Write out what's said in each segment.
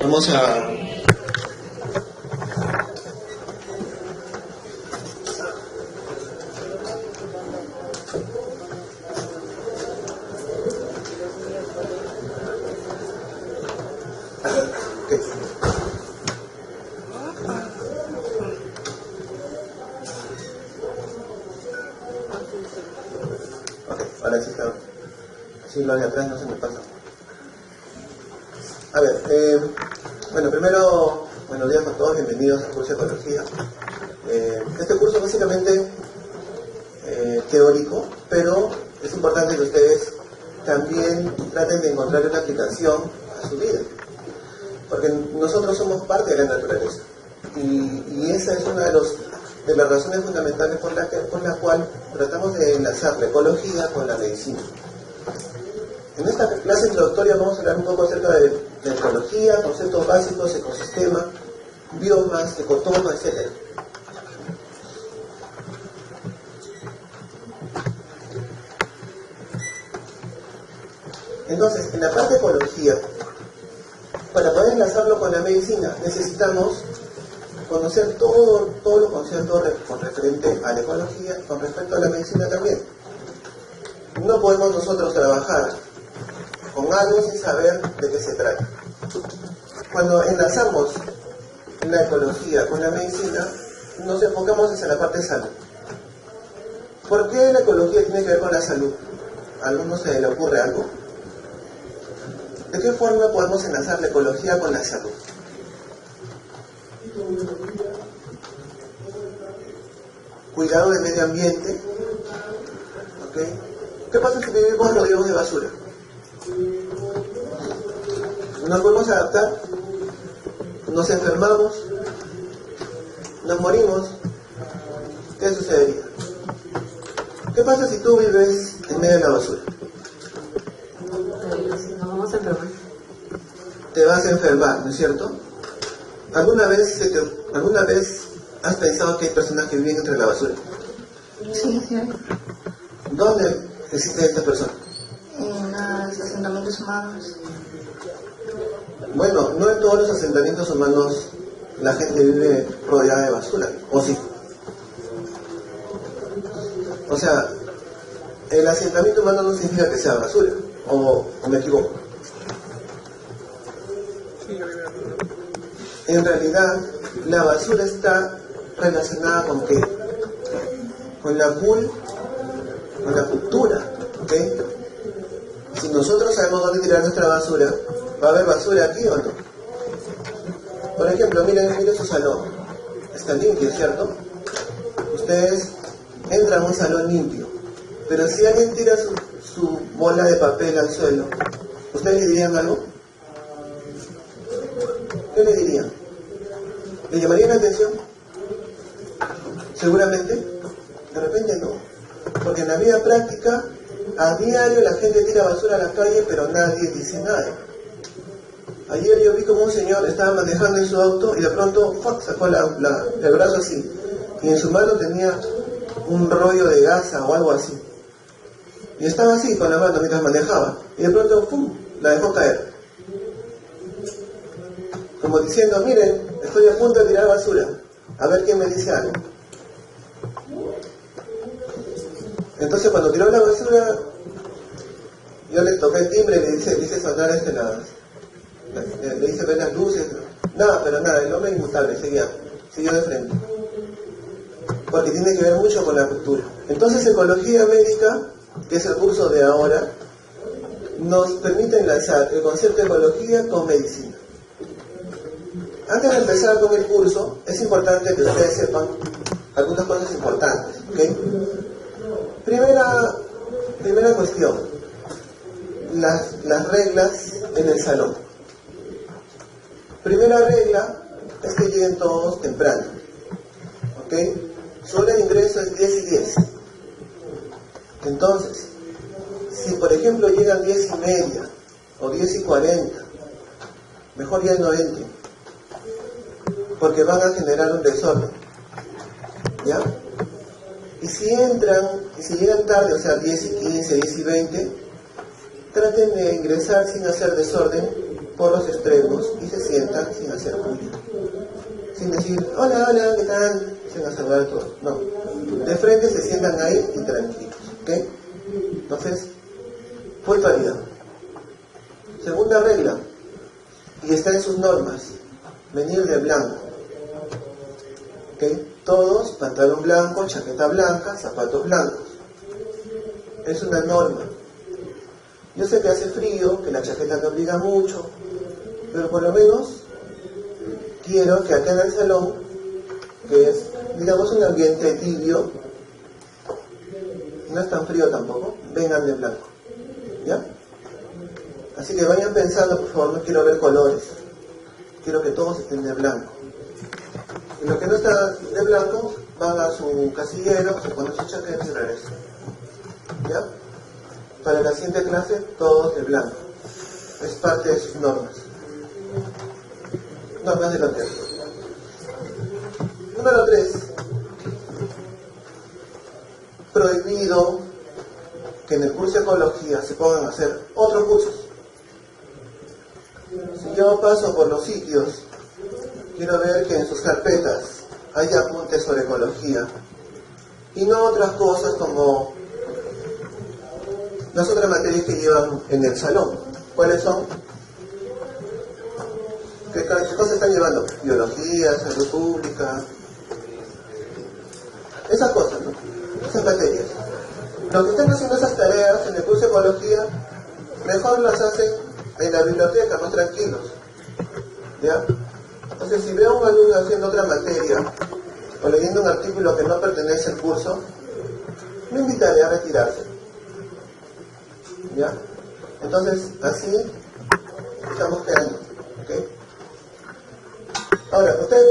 Vamos a... Ahora sí está. Así lo de atrás no se me pasa. A ver, bueno, primero, buenos días a todos, bienvenidos al curso de Ecología. Este curso es básicamente teórico, pero es importante que ustedes también traten de encontrar una aplicación a su vida. Porque nosotros somos parte de la naturaleza. Y esa es una de las razones fundamentales por la cual tratamos de enlazar la ecología con la medicina. En esta clase introductoria vamos a hablar un poco acerca de la ecología, conceptos básicos, ecosistema, biomas, ecotomo, etc. Entonces, en la parte de ecología, para poder enlazarlo con la medicina, necesitamos conocer todos los conceptos con referente a la ecología, con respecto a la medicina también. No podemos nosotros trabajar con algo sin saber de qué se trata. Cuando enlazamos la ecología con la medicina, nos enfocamos hacia la parte de salud. ¿Por qué la ecología tiene que ver con la salud? ¿A alguno se le ocurre algo? ¿De qué forma podemos enlazar la ecología con la salud? Cuidado del medio ambiente. ¿Okay? ¿Qué pasa si vivimos rodeados de basura? ¿Nos podemos adaptar? ¿Nos enfermamos? ¿Nos morimos? ¿Qué sucedería? ¿Qué pasa si tú vives en medio de la basura? Nos vamos a enfermar. Te vas a enfermar, ¿no es cierto? ¿Alguna vez has pensado que hay personas que viven entre la basura? Sí, sí hay. ¿Dónde existen estas personas? En los asentamientos humanos. Bueno, no en todos los asentamientos humanos la gente vive rodeada de basura, ¿o sí? O sea, el asentamiento humano no significa que sea basura, o me equivoco. En realidad, la basura está relacionada con ¿qué? Con la cultura, ¿ok? Si nosotros sabemos dónde tirar nuestra basura, ¿va a haber basura aquí o no? Por ejemplo, miren su salón. Está limpio, ¿cierto? Ustedes entran a un salón limpio, pero si alguien tira su bola de papel al suelo, ¿ustedes le dirían algo? ¿Qué le dirían? ¿Le llamarían la atención? Seguramente. De repente no. Porque en la vida práctica, a diario la gente tira basura a la calle, pero nadie dice nada. Ayer yo vi como un señor estaba manejando en su auto y de pronto sacó el brazo así. Y en su mano tenía un rollo de gasa o algo así. Y estaba así con la mano mientras manejaba. Y de pronto, ¡pum!, la dejó caer. Como diciendo, miren, estoy a punto de tirar basura. A ver quién me dice algo. Entonces cuando tiró la basura, yo le toqué el timbre y le hice sonar le hice ver las luces. Nada, pero nada, el hombre inmutable, siguió de frente. Porque tiene que ver mucho con la cultura. Entonces ecología médica, que es el curso de ahora, nos permite enlazar el concepto de ecología con medicina. Antes de empezar con el curso, es importante que ustedes sepan algunas cosas importantes, ¿ok? Primera cuestión, las reglas en el salón. Primera regla es que lleguen todos temprano, ¿ok? Su hora de ingreso es 10 y 10. Entonces, si por ejemplo llegan 10 y media o 10 y 40, mejor ya no entren, porque van a generar un desorden, ¿ya? Y si entran, y si llegan tarde, o sea 10 y 15, 10 y 20, traten de ingresar sin hacer desorden por los extremos y se sientan hacer bullying. Sin decir, hola, hola, ¿qué tal? Sin saludar a todos. No. De frente se sientan ahí y tranquilos. ¿Ok? Entonces, puntualidad. Segunda regla, y está en sus normas, venir de blanco. ¿Ok? Todos, pantalón blanco, chaqueta blanca, zapatos blancos. Es una norma. Yo sé que hace frío, que la chaqueta te obliga mucho, pero por lo menos quiero que acá en el salón, que es, digamos, un ambiente tibio, no es tan frío tampoco, vengan de blanco. ¿Ya? Así que vayan pensando, por favor, no quiero ver colores. Quiero que todos estén de blanco. Y los que no están de blanco, van a su casillero, se ponen su chaqueta y regresan. ¿Ya? Para la siguiente clase, todos de blanco. Es parte de sus normas. Normas de la tierra. Número 3. Prohibido que en el curso de ecología se pongan a hacer otros cursos. Si yo paso por los sitios, quiero ver que en sus carpetas haya apuntes sobre ecología y no otras cosas como las otras materias que llevan en el salón. ¿Cuáles son? ¿Qué cosas están llevando? Biología, salud pública, esas cosas, ¿no? Esas materias. Los que están haciendo esas tareas en el curso de ecología, mejor las hacen en la biblioteca, más tranquilos. ¿Ya? Entonces, si veo a un alumno haciendo otra materia o leyendo un artículo que no pertenece al curso, me invitaré a retirarse. ¿Ya? Entonces, así estamos quedando. ¿Okay? Ahora, ustedes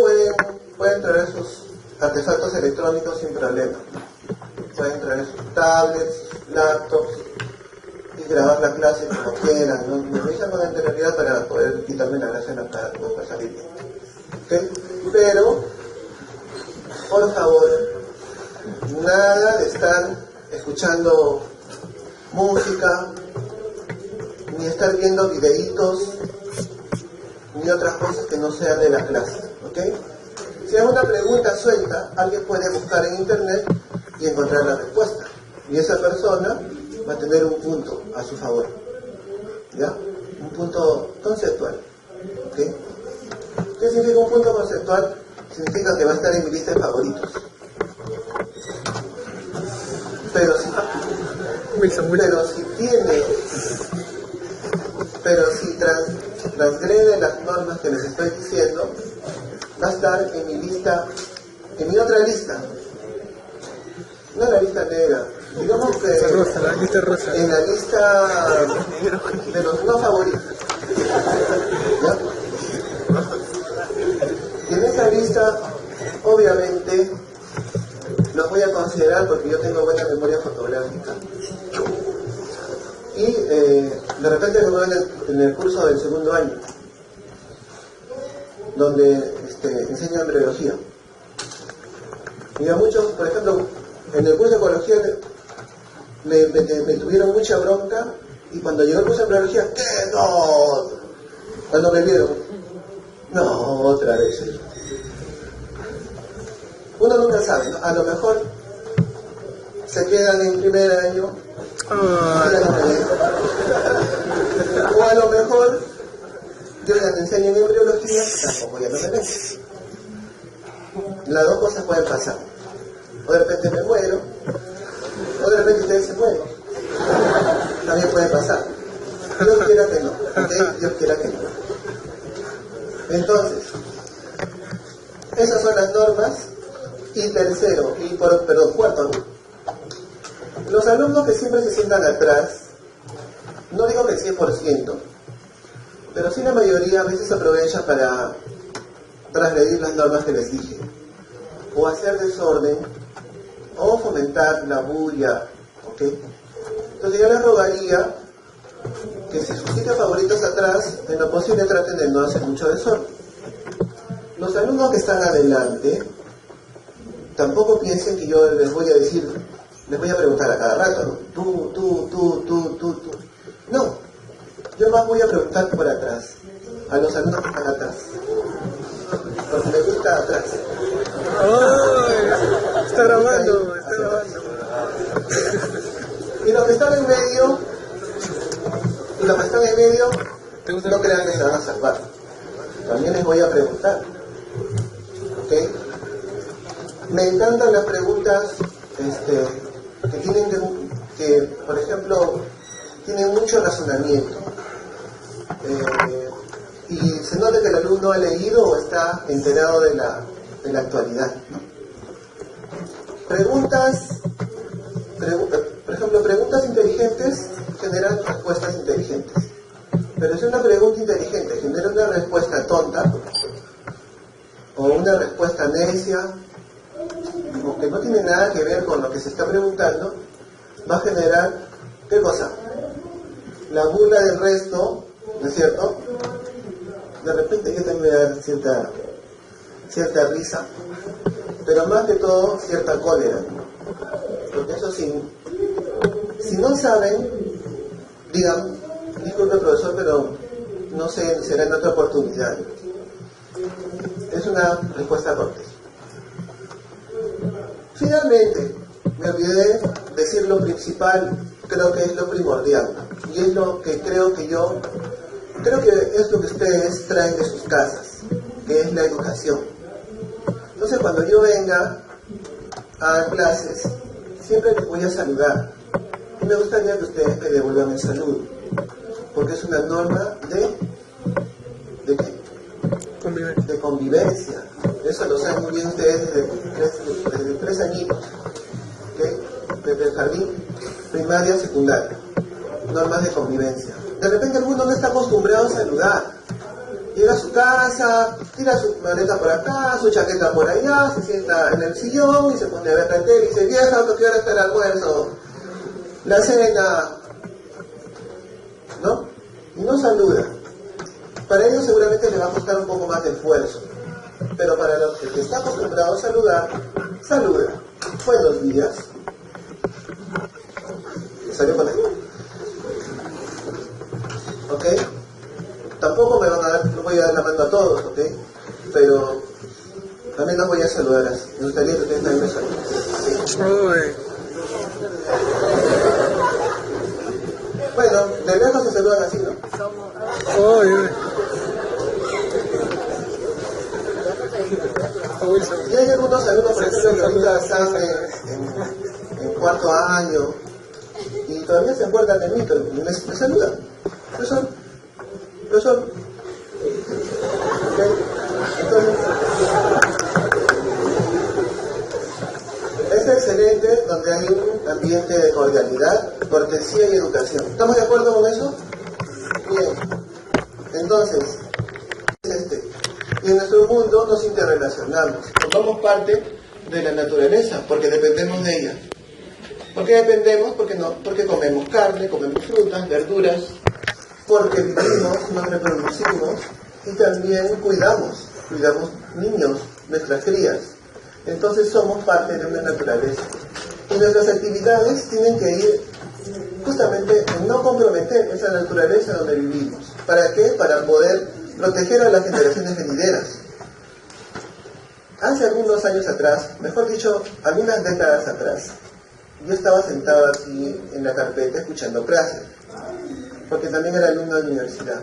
pueden traer sus artefactos electrónicos sin problema. Pueden traer sus tablets, laptops y grabar la clase como quieran. No me avisan con anterioridad para poder quitarme la gracia en la cara, no para salir bien. ¿Okay? Pero, por favor, nada de estar escuchando música, ni estar viendo videitos, ni otras cosas que no sean de la clase. ¿Ok? Si hay una pregunta suelta, alguien puede buscar en internet y encontrar la respuesta. Y esa persona va a tener un punto a su favor. ¿Ya? Un punto conceptual. ¿Ok? ¿Qué significa un punto conceptual? Significa que va a estar en mi lista de favoritos. Pero si transgrede las normas que les estoy diciendo, va a estar en mi lista, en mi otra lista. No en la lista negra, digamos que en la lista de los no favoritos. ¿Ya? Y en esa lista, obviamente, los voy a considerar porque yo tengo buena memoria fotográfica. Y de repente lo veo en el curso del segundo año, donde enseño embriología. Y a muchos, por ejemplo, en el curso de ecología me tuvieron mucha bronca, y cuando llegó el curso de embriología, ¿qué? No. Cuando me vieron, no, otra vez. Uno nunca sabe, ¿no? A lo mejor se quedan en primer año, o a lo mejor yo ya te enseño en embriología, tampoco ya no me ven. Las dos cosas pueden pasar. O de repente me muero, o de repente ustedes se mueren. También puede pasar. Dios quiera que no, ¿ok? Dios quiera que no. Entonces, esas son las normas. Y tercero, cuarto, ¿no? Los alumnos que siempre se sientan atrás, no digo que el 100%, pero sí la mayoría a veces aprovecha para transgredir las normas que les dije, o hacer desorden, o fomentar la bulla, ¿ok? Entonces yo les rogaría que si sus sitios favoritos atrás, en lo posible traten de no hacer mucho desorden. Los alumnos que están adelante, tampoco piensen que yo les voy a decir, les voy a preguntar a cada rato, ¿no? Tú. No, yo más voy a preguntar por atrás, a los alumnos que están atrás. está atrás. ¡Oh! Está grabando, está grabando. Y los que están en medio, no crean que se van a salvar. También les voy a preguntar. ¿Ok? Me encantan las preguntas que tienen que, por ejemplo, tienen mucho razonamiento. Y se nota que el alumno ha leído o está enterado de la actualidad, ¿no? Por ejemplo, preguntas inteligentes generan respuestas inteligentes. Pero si una pregunta inteligente genera una respuesta tonta, o una respuesta necia, o que no tiene nada que ver con lo que se está preguntando, va a generar, ¿qué cosa? La burla del resto, ¿no es cierto? De repente yo también me voy a dar cierta risa, pero más que todo cierta cólera, ¿no? Porque eso si no saben, digan, disculpe profesor, pero no sé, será en otra oportunidad. Es una respuesta cortés. Finalmente, me olvidé decir lo principal, creo que es lo primordial, y es lo que creo que es lo que ustedes traen de sus casas, que es la educación. Entonces, cuando yo venga a clases, siempre les voy a saludar. Y me gustaría que ustedes me devuelvan el saludo, porque es una norma ¿de qué? Convivencia. De convivencia. Eso lo saben muy bien ustedes desde 3 añitos, ¿okay? Desde el jardín, primaria, secundaria. Normas de convivencia. De repente alguno no está acostumbrado a saludar. Llega a su casa, tira su maleta por acá, su chaqueta por allá, se sienta en el sillón y se pone a ver la tele y dice, vieja, ¿a qué hora está el almuerzo? La cena, ¿no? Y no saluda. Para ellos seguramente le va a costar un poco más de esfuerzo, pero para los que está acostumbrado a saludar, saluda. Buenos días. ¿Salió con él? ¿Ok? Tampoco no voy a dar la mano a todos, ¿ok? Pero también los voy a saludar así. Me gustaría que ustedes también me saluden. Uy. Bueno, de lejos se saludan así, ¿no? Uy, uy. Wilson. Y hay algunos alumnos, por ejemplo, que ahorita están en cuarto año y todavía se acuerdan de mí, pero me saludan. Profesor. ¿Okay? Entonces, es excelente donde hay un ambiente de cordialidad, cortesía y educación. ¿Estamos de acuerdo con eso? Bien. Entonces, y en nuestro mundo nos interrelacionamos, formamos parte de la naturaleza, porque dependemos de ella. ¿Por qué dependemos? Porque comemos carne, comemos frutas, verduras, porque vivimos, nos reproducimos y también cuidamos niños, nuestras crías. Entonces somos parte de una naturaleza. Y nuestras actividades tienen que ir justamente en no comprometer esa naturaleza donde vivimos. ¿Para qué? Para poder proteger a las generaciones venideras. Hace algunos años atrás, mejor dicho, algunas décadas atrás, yo estaba sentado aquí en la carpeta escuchando clases, porque también era alumno de la universidad.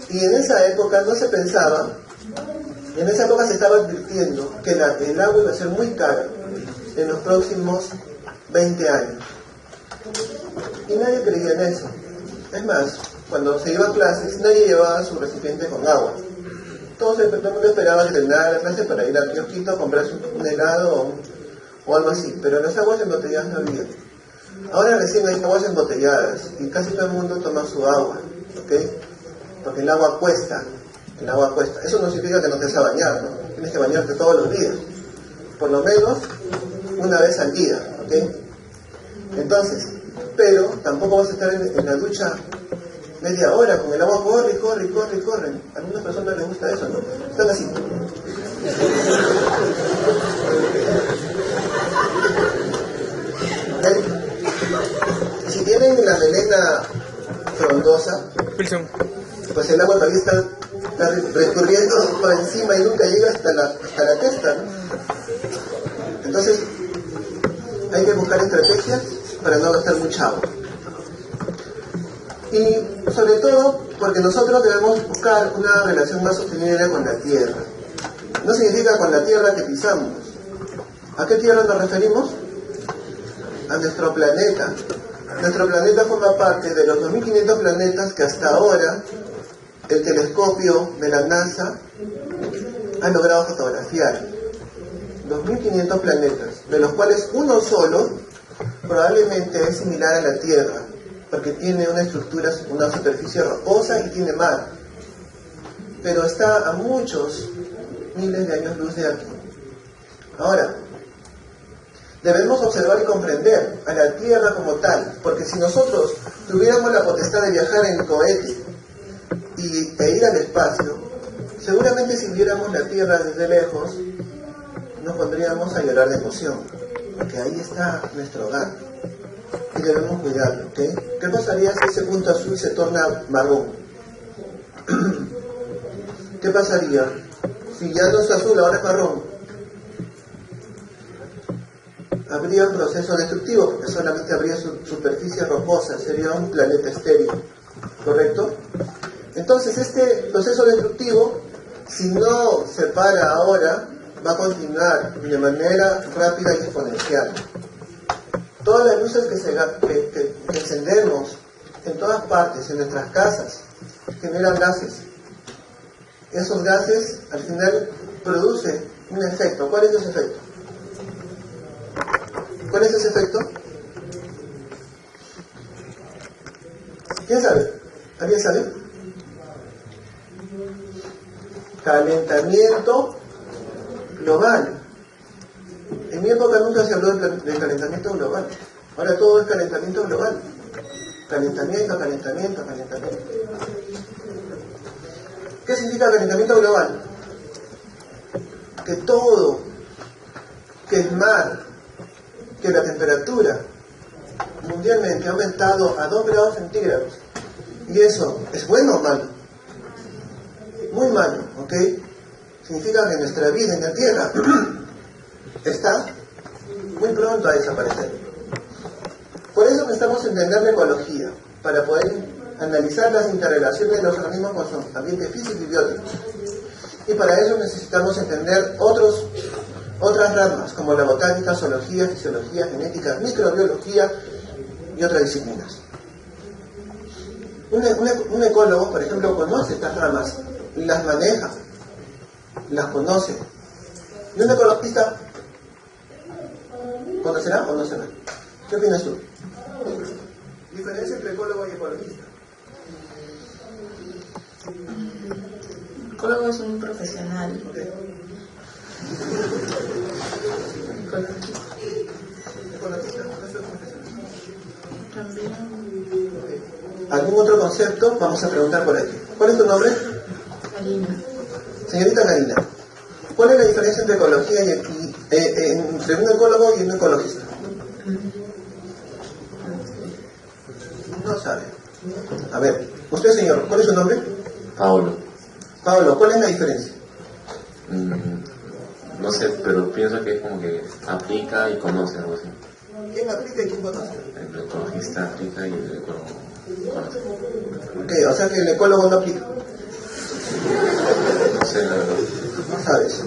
Y en esa época no se pensaba, en esa época se estaba advirtiendo que el agua iba a ser muy cara en los próximos 20 años. Y nadie creía en eso. Es más, cuando se iba a clases, nadie llevaba su recipiente con agua. Todo el mundo esperaba que terminara la clase para ir al kiosquito a comprarse un helado o algo así. Pero las aguas embotelladas no había. Ahora recién hay aguas embotelladas y casi todo el mundo toma su agua, ¿ok? Porque el agua cuesta. Eso no significa que no te vas a bañar, ¿no? Tienes que bañarte todos los días. Por lo menos una vez al día, ¿ok? Entonces, pero tampoco vas a estar en la ducha media hora con el agua, corre. A algunas personas les gusta eso, ¿no? Están así. ¿Okay? Si tienen la melena frondosa, Wilson. pues el agua todavía está está recurriendo por encima y nunca llega hasta la testa, ¿no? Entonces, hay que buscar estrategias para no gastar mucha agua. Y sobre todo, porque nosotros debemos buscar una relación más sostenible con la tierra. No significa con la tierra que pisamos. ¿A qué tierra nos referimos? A nuestro planeta. Nuestro planeta forma parte de los 2.500 planetas que hasta ahora el telescopio de la NASA ha logrado fotografiar. 2.500 planetas, de los cuales uno solo probablemente es similar a la Tierra, porque tiene una estructura, una superficie rocosa y tiene mar, pero está a muchos miles de años luz de aquí. Ahora, debemos observar y comprender a la Tierra como tal, porque si nosotros tuviéramos la potestad de viajar en cohete e ir al espacio, seguramente si viéramos la Tierra desde lejos, nos pondríamos a llorar de emoción, porque ahí está nuestro hogar y debemos cuidarlo, ¿ok? ¿Qué pasaría si ese punto azul se torna marrón? ¿Qué pasaría si ya no es azul, ahora es marrón? Habría un proceso destructivo, porque solamente habría superficie rocosa, sería un planeta estéril, ¿correcto? Entonces este proceso destructivo, si no se para ahora, va a continuar de manera rápida y exponencial. Todas las luces que encendemos en todas partes, en nuestras casas, generan gases. Esos gases al final producen un efecto. ¿Cuál es ese efecto? ¿Cuál es ese efecto? ¿Quién sabe? ¿Alguien sabe? Calentamiento global. En mi época nunca se habló del calentamiento global. Ahora todo es calentamiento global. Calentamiento. ¿Qué significa calentamiento global? Que todo, que el mar, que la temperatura mundialmente ha aumentado a 2 grados centígrados. ¿Y eso es bueno o malo? Muy malo, ¿ok? Significa que nuestra vida en la Tierra está muy pronto a desaparecer. Por eso necesitamos entender la ecología, para poder analizar las interrelaciones de los organismos con su ambiente físico y biótico. Y para eso necesitamos entender otras ramas, como la botánica, zoología, fisiología, genética, microbiología y otras disciplinas. Un ecólogo, por ejemplo, conoce estas ramas, las maneja, las conoce. ¿Y un ecologista conocerá o no será? ¿Qué opinas tú? Diferencia entre ecólogo y ecologista. El ecólogo es un profesional. Okay. Ecologista, no es profesional. También. ¿Algún otro concepto? Vamos a preguntar por aquí. ¿Cuál es tu nombre? Karina. Señorita Karina, ¿cuál es la diferencia entre ecología entre un ecólogo y un ecologista? No sabe. A ver, usted señor, ¿cuál es su nombre? Pablo. Pablo, ¿cuál es la diferencia? No sé, pero pienso que es como que aplica y conoce algo así. ¿Quién aplica y quién conoce? El ecologista aplica y el ecólogo conoce. Ok, o sea que el ecólogo no aplica. No sé, la verdad. No sabes.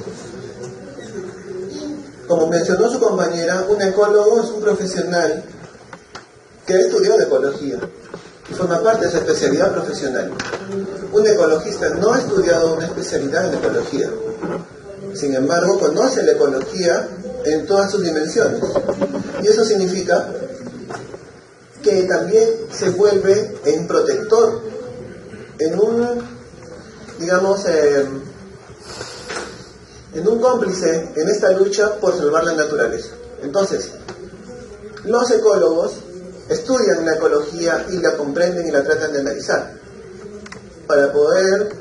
Como mencionó su compañera, un ecólogo es un profesional que ha estudiado ecología y forma parte de su especialidad profesional. Un ecologista no ha estudiado una especialidad en ecología. Sin embargo, conoce la ecología en todas sus dimensiones. Y eso significa que también se vuelve en protector, en un, digamos, en un cómplice en esta lucha por salvar la naturaleza. Entonces, los ecólogos estudian la ecología y la comprenden y la tratan de analizar para poder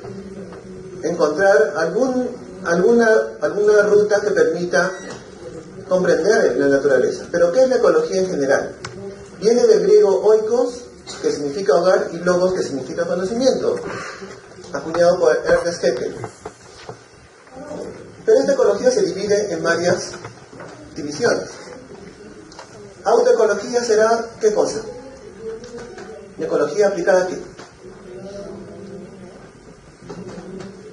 encontrar alguna ruta que permita comprender la naturaleza. Pero ¿qué es la ecología en general? Viene del griego oikos, que significa hogar, y logos, que significa conocimiento. acuñado por Ernest Haeckel. Pero esta ecología se divide en varias divisiones. Autoecología será, ¿qué cosa? ¿Ecología aplicada a qué?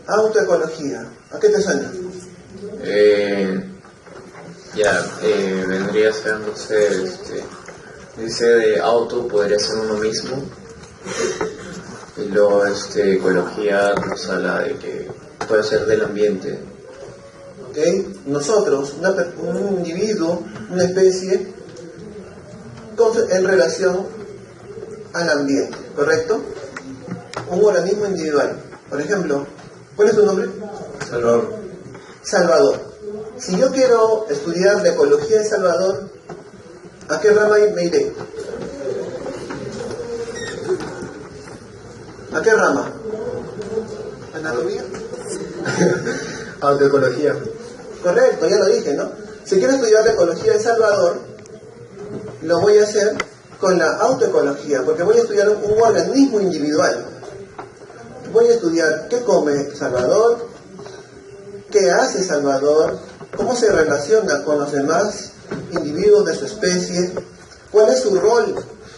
Autoecología, ¿a qué te suena? Vendría a ser, no sé, dice de auto podría ser uno mismo, y luego ecología nos habla de que puede ser del ambiente. ¿Ok? Nosotros, un individuo, una especie, en relación al ambiente, ¿correcto? Un organismo individual. Por ejemplo, ¿cuál es tu nombre? Salvador. Salvador. Si yo quiero estudiar la ecología de Salvador, ¿a qué rama me iré? ¿A qué rama? ¿Anatomía? Autoecología. Correcto, ya lo dije, ¿no? Si quiero estudiar la ecología de Salvador, lo voy a hacer con la autoecología, porque voy a estudiar un organismo individual. Voy a estudiar qué come Salvador, qué hace Salvador, cómo se relaciona con los demás individuos de su especie, cuál es su rol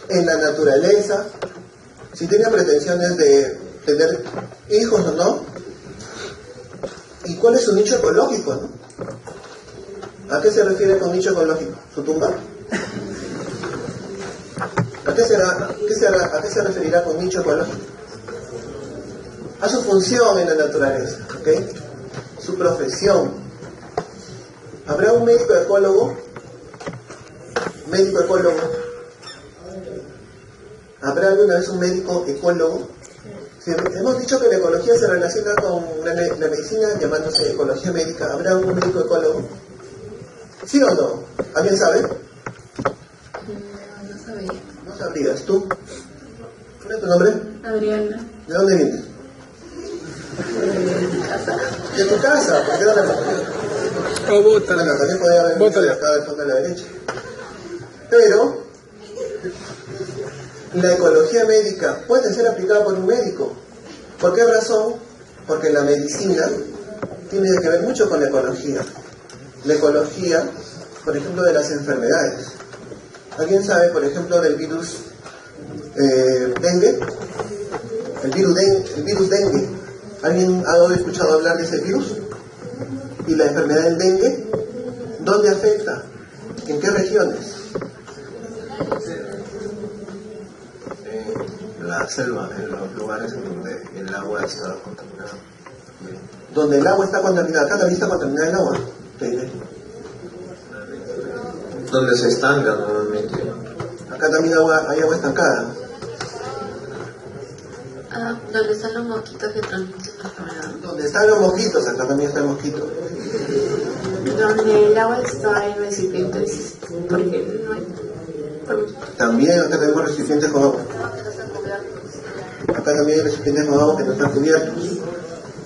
en la naturaleza, si tiene pretensiones de tener hijos o no, y cuál es su nicho ecológico, ¿no? ¿A qué se refiere con nicho ecológico? ¿Su tumba? ¿A qué se referirá con nicho ecológico? A su función en la naturaleza, ¿ok? Su profesión. ¿Habrá un médico ecólogo? ¿Médico ecólogo? ¿Habrá alguna vez un médico ecólogo? Si hemos dicho que la ecología se relaciona con la medicina llamándose ecología médica. ¿Habrá un médico ecólogo? ¿Sí o no? ¿Alguien sabe? No sabía. No sabrías. ¿Tú? ¿Cuál es tu nombre? Adriana. ¿De dónde vienes? De mi casa. De tu casa. ¿Por qué no la Oh, bótala. Bueno, también podría haber venido de Bótala. acá del fondo a la derecha. Pero la ecología médica puede ser aplicada por un médico. ¿Por qué razón? Porque la medicina tiene que ver mucho con la ecología. La ecología, por ejemplo, de las enfermedades. ¿Alguien sabe, por ejemplo, del virus dengue? El virus dengue. ¿Alguien ha escuchado hablar de ese virus? ¿Y la enfermedad del dengue? ¿Dónde afecta? ¿En qué regiones? La selva, en los lugares en donde el agua está contaminada. Donde el agua está contaminada. Acá también está contaminada el agua. Te diré. Donde se estanca normalmente. Acá también hay agua estancada. Donde están los mosquitos que transmiten la enfermedad. Donde están los mosquitos, acá también está el mosquito. Donde el agua está en recipientes, porque no hay. También acá tenemos recipientes con agua. Acá también hay recipientes con agua que no están cubiertos.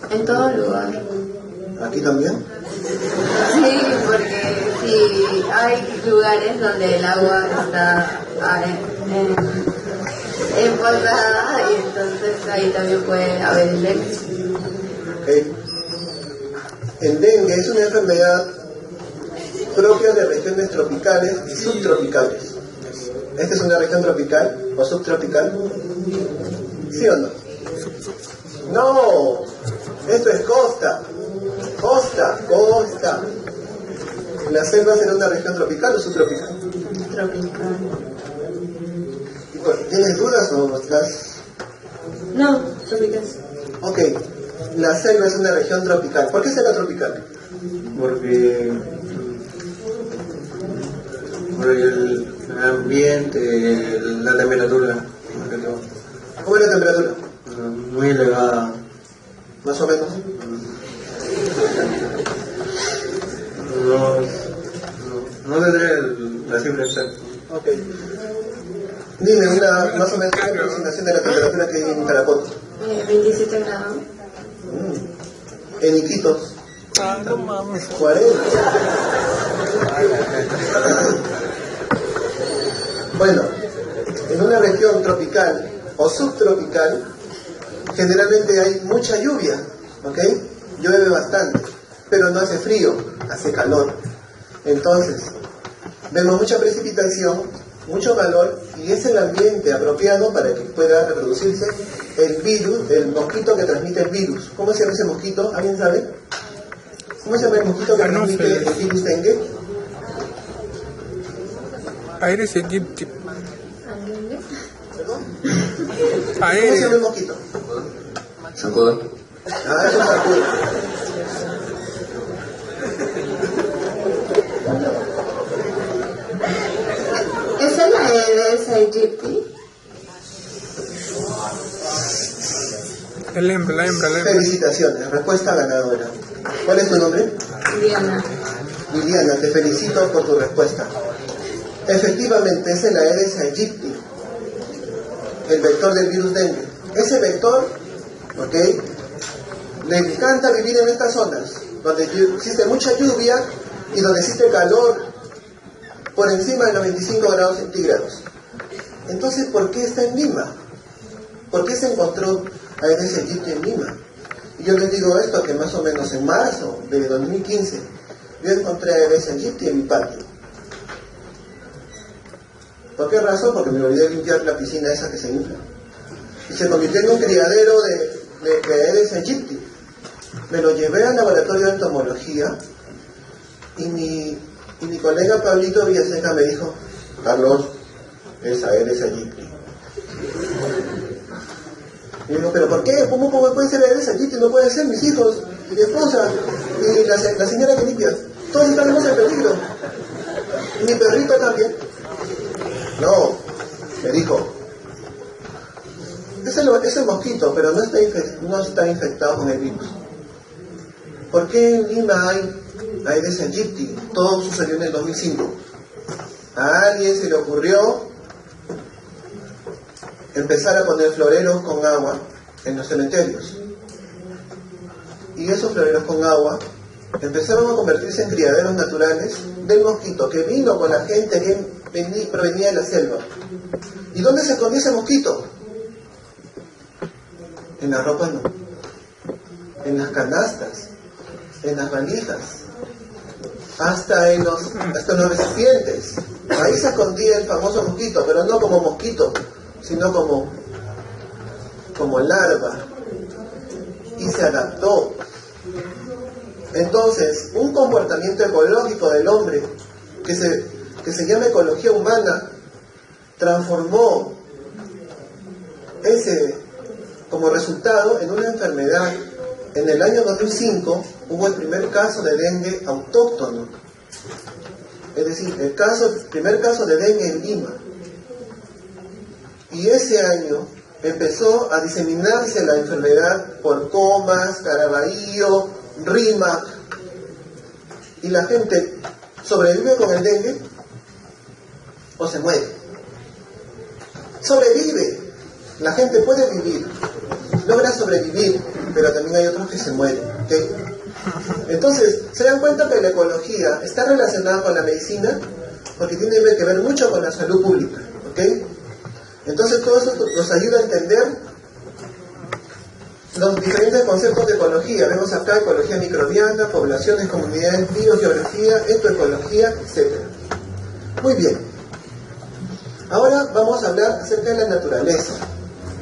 En todo lugar. Aquí también. Sí, porque si hay lugares donde el agua está emposada, y entonces ahí también puede haber el dengue. Okay. El dengue es una enfermedad propia de regiones tropicales y subtropicales. ¿Esta es una región tropical o subtropical? ¿Sí o no? No, esto es costa. Costa. ¿La selva será una región tropical o subtropical? Tropical. ¿Tienes dudas o estás...? No, tropical. Ok, la selva es una región tropical. ¿Por qué será tropical? Porque por el ambiente, la temperatura, más que todo, ¿Cómo es la temperatura? muy elevada. Más o menos. No tendré la cifra exacta. Ok. Dime más o menos una aproximación de la temperatura que hay en Tarapoto. 27 grados. En Iquitos, Ah, no mames. 40. Bueno, en una región tropical o subtropical, Generalmente hay mucha lluvia, ¿ok? Llueve bastante, pero no hace frío, hace calor. Entonces, vemos mucha precipitación, mucho calor, y es el ambiente apropiado para que pueda reproducirse el virus, el mosquito que transmite el virus. ¿Cómo se llama ese mosquito? ¿Alguien sabe? ¿Cómo se llama el mosquito que transmite el virus dengue? Aedes aegypti. ¿Perdón? ¿Cómo se llama el Aedes. mosquito? Zancudo. Ah, es un zancudo. ¿Es el Aedes aegypti? La hembra. Felicitaciones, respuesta ganadora. ¿Cuál es tu nombre? Diana. Liliana, te felicito por tu respuesta. Efectivamente, es el Aedes aegypti, el vector del virus dengue. Ese vector, ¿ok?, le encanta vivir en estas zonas, donde existe mucha lluvia y donde existe calor por encima de los 25 grados centígrados. Entonces, ¿por qué está en Lima? ¿Por qué se encontró Aedes aegypti en Lima? Y yo les digo esto, que más o menos en marzo de 2015, yo encontré Aedes aegypti en mi patio. ¿Por qué razón? Porque me olvidé limpiar la piscina esa que se infla. Y se convirtió en un criadero de Aedes aegypti. Me lo llevé al laboratorio de entomología y mi colega Pablito Villaseca me dijo: Carlos, es Aedes aegypti. Y digo: ¿pero por qué? ¿Cómo puede ser Aedes aegypti? No puede ser, mis hijos, y mi esposa, y la señora que limpia. Todos estamos en peligro. Y mi perrito también. No, me dijo, es el mosquito, pero no está infectado con el virus. ¿Por qué en Lima hay Aedes aegypti? Todo sucedió en el 2005. A alguien se le ocurrió empezar a poner floreros con agua en los cementerios. Y esos floreros con agua empezaron a convertirse en criaderos naturales del mosquito que vino con la gente que provenía de la selva. ¿Y dónde se escondía ese mosquito? En la ropa no, en las canastas, en las valijas, hasta en los recipientes. Ahí se escondía el famoso mosquito, pero no como mosquito, sino como larva. Y se adaptó. Entonces, un comportamiento ecológico del hombre que se llama ecología humana transformó ese como resultado en una enfermedad. En el año 2005 hubo el primer caso de dengue autóctono, es decir, el primer caso de dengue en Lima. Y ese año empezó a diseminarse la enfermedad por Comas, Caraballo, Rímac, y la gente sobrevive con el dengue o se muere. Sobrevive, la gente puede vivir, logra sobrevivir, pero también hay otros que se mueren, ¿okay? Entonces, se dan cuenta que la ecología está relacionada con la medicina porque tiene que ver mucho con la salud pública, ¿ok? Entonces todo eso nos ayuda a entender los diferentes conceptos de ecología. Vemos acá ecología microbiana, poblaciones, comunidades, biogeografía, ecoecología, etc. Muy bien. Ahora vamos a hablar acerca de la naturaleza.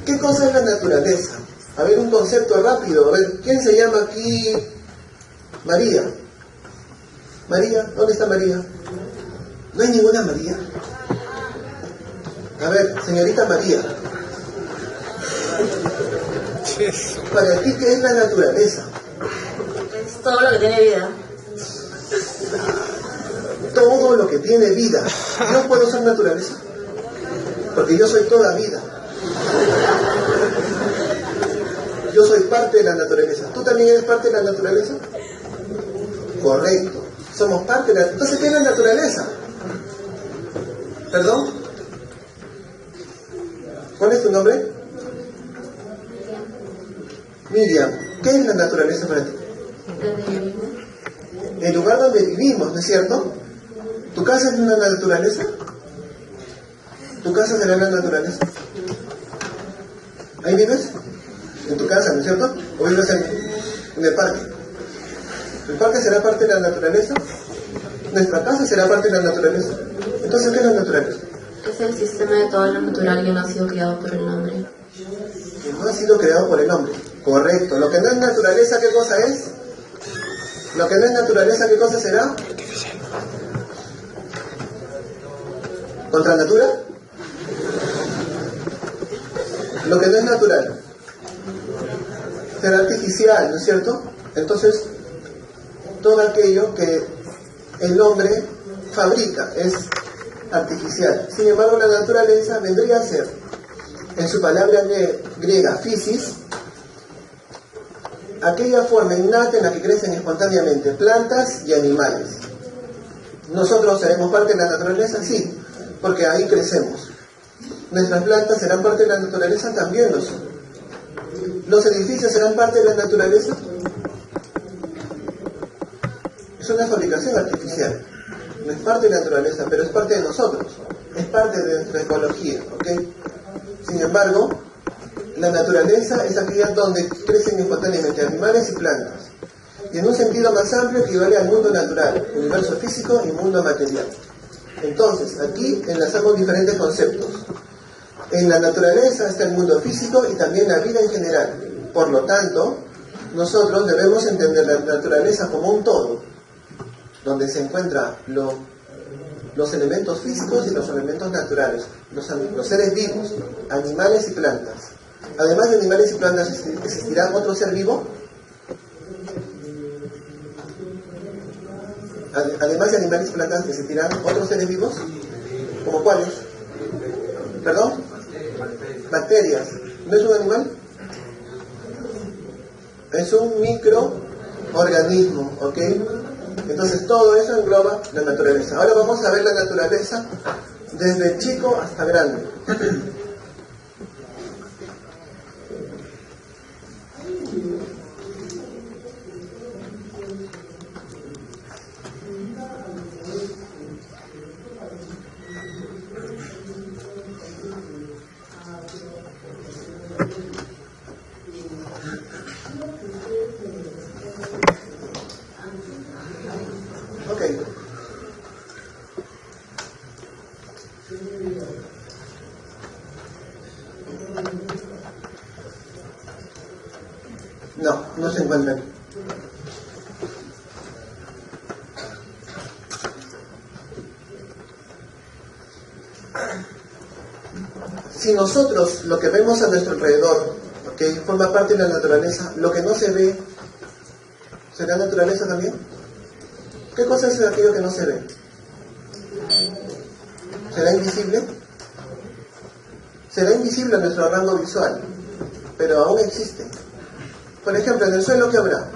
¿Qué cosa es la naturaleza? A ver, un concepto rápido. A ver, ¿quién se llama aquí? María. María, ¿dónde está María? ¿No hay ninguna María? A ver, señorita María. Para ti, ¿qué es la naturaleza? Es todo lo que tiene vida. Todo lo que tiene vida. ¿Yo puedo ser naturaleza? Porque yo soy toda vida. Yo soy parte de la naturaleza. ¿Tú también eres parte de la naturaleza? Correcto. Somos parte de la... Entonces, ¿qué es la naturaleza? ¿Perdón? ¿Cuál es tu nombre? Miriam. ¿Qué es la naturaleza para ti? El lugar donde vivimos, ¿no es cierto? ¿Tu casa es una naturaleza? ¿Tu casa será la naturaleza? ¿Ahí vives? tu casa, ¿no es cierto? O vives en el parque. ¿El parque será parte de la naturaleza? ¿Nuestra casa será parte de la naturaleza? Entonces, ¿qué es la naturaleza? Es el sistema de todo lo natural que no ha sido creado por el hombre. Que no ha sido creado por el hombre. Correcto. Lo que no es naturaleza, ¿qué cosa es? Lo que no es naturaleza, ¿qué cosa será? ¿Contra natura? Lo que no es natural será artificial, ¿no es cierto? Entonces, todo aquello que el hombre fabrica es artificial. Sin embargo, la naturaleza vendría a ser, en su palabra griega, physis, aquella forma innata en la que crecen espontáneamente plantas y animales. ¿Nosotros seremos parte de la naturaleza? Sí, porque ahí crecemos. ¿Nuestras plantas serán parte de la naturaleza? También lo son. ¿Los edificios serán parte de la naturaleza? Es una fabricación artificial. No es parte de la naturaleza, pero es parte de nosotros. Es parte de nuestra ecología, ¿ok? Sin embargo, la naturaleza es aquella donde crecen espontáneamente animales y plantas. Y en un sentido más amplio equivale al mundo natural, universo físico y mundo material. Entonces, aquí enlazamos diferentes conceptos. En la naturaleza está el mundo físico y también la vida en general. Por lo tanto, nosotros debemos entender la naturaleza como un todo, donde se encuentran los elementos físicos y los elementos naturales, los seres vivos, animales y plantas. Además de animales y plantas, ¿existirá otro ser vivo? Además de animales y plantas, ¿existirán otros seres vivos? ¿Como cuáles? ¿Perdón? Bacterias. ¿No es un animal? Es un microorganismo, ¿ok? Entonces todo eso engloba la naturaleza. Ahora vamos a ver la naturaleza desde chico hasta grande. No, no se encuentran. Si nosotros lo que vemos a nuestro alrededor, que forma parte de la naturaleza, lo que no se ve, ¿será naturaleza también? ¿Qué cosa es aquello que no se ve? ¿Será invisible? Será invisible a nuestro rango visual, pero aún existe. Por ejemplo, en el suelo, ¿qué habrá?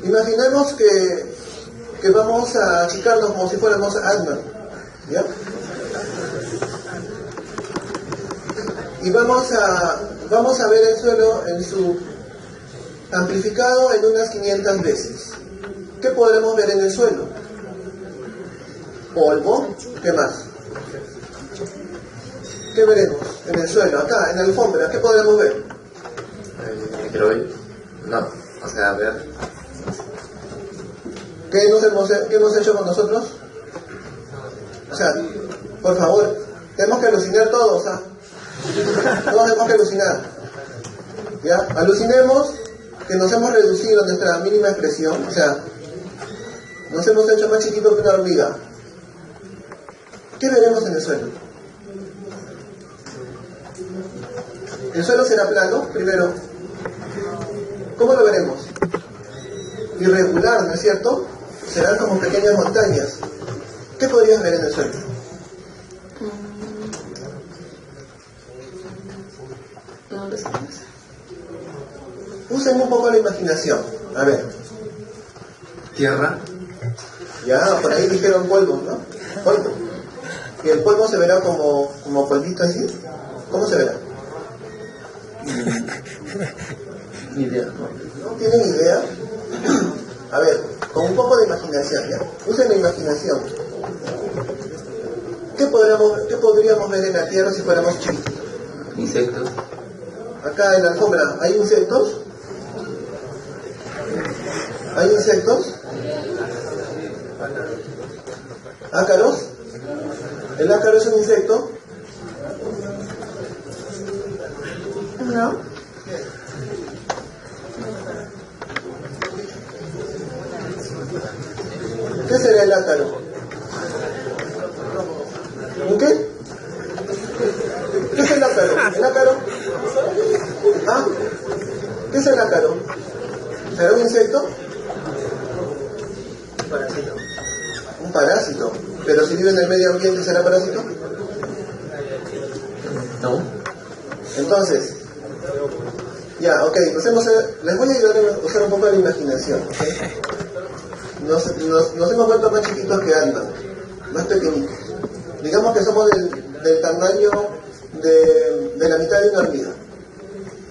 Imaginemos que vamos a achicarnos como si fuéramos Ant-Man, ¿ya? Y vamos a ver el suelo en su amplificado en unas 500 veces. ¿Qué podremos ver en el suelo? Polvo, ¿qué más? ¿Qué veremos en el suelo? Acá, en la alfombra, ¿qué podremos ver? Microbio. No, o sea, a ver. ¿Qué hemos hecho con nosotros? O sea, por favor, tenemos que alucinar todos, ¿ah? Todos tenemos que alucinar. ¿Ya? Alucinemos que nos hemos reducido nuestra mínima expresión, o sea, nos hemos hecho más chiquitos que una hormiga. ¿Qué veremos en el suelo? ¿El suelo será plano? Primero, ¿cómo lo veremos? Irregular, ¿no es cierto? Serán como pequeñas montañas. ¿Qué podrías ver en el suelo? Usen un poco la imaginación. A ver. Tierra. Ya, por ahí dijeron polvo, ¿no? Polvo. ¿Y el polvo se verá como polvito así? ¿Cómo se verá? Ni idea. ¿No tienen idea? A ver, con un poco de imaginación, ¿ya? Usen la imaginación. ¿Qué podríamos ver en la Tierra si fuéramos chiquitos? Insectos. Acá en la alfombra, ¿hay insectos? ¿Hay insectos? ¿Ácaros? ¿El ácaro es un insecto? No. ¿Qué será el ácaro? ¿Un qué? ¿Qué es el ácaro? ¿El ácaro? ¿Ah? ¿Qué es el ácaro? ¿Será un insecto? Un parásito. Pero si vive en el medio ambiente, ¿será parásito? No. Entonces, ya, ok, les voy a ayudar a usar un poco la imaginación, ¿ok? Nos hemos vuelto más chiquitos que andan, más pequeñitos. Digamos que somos del tamaño de la mitad de una hormiga.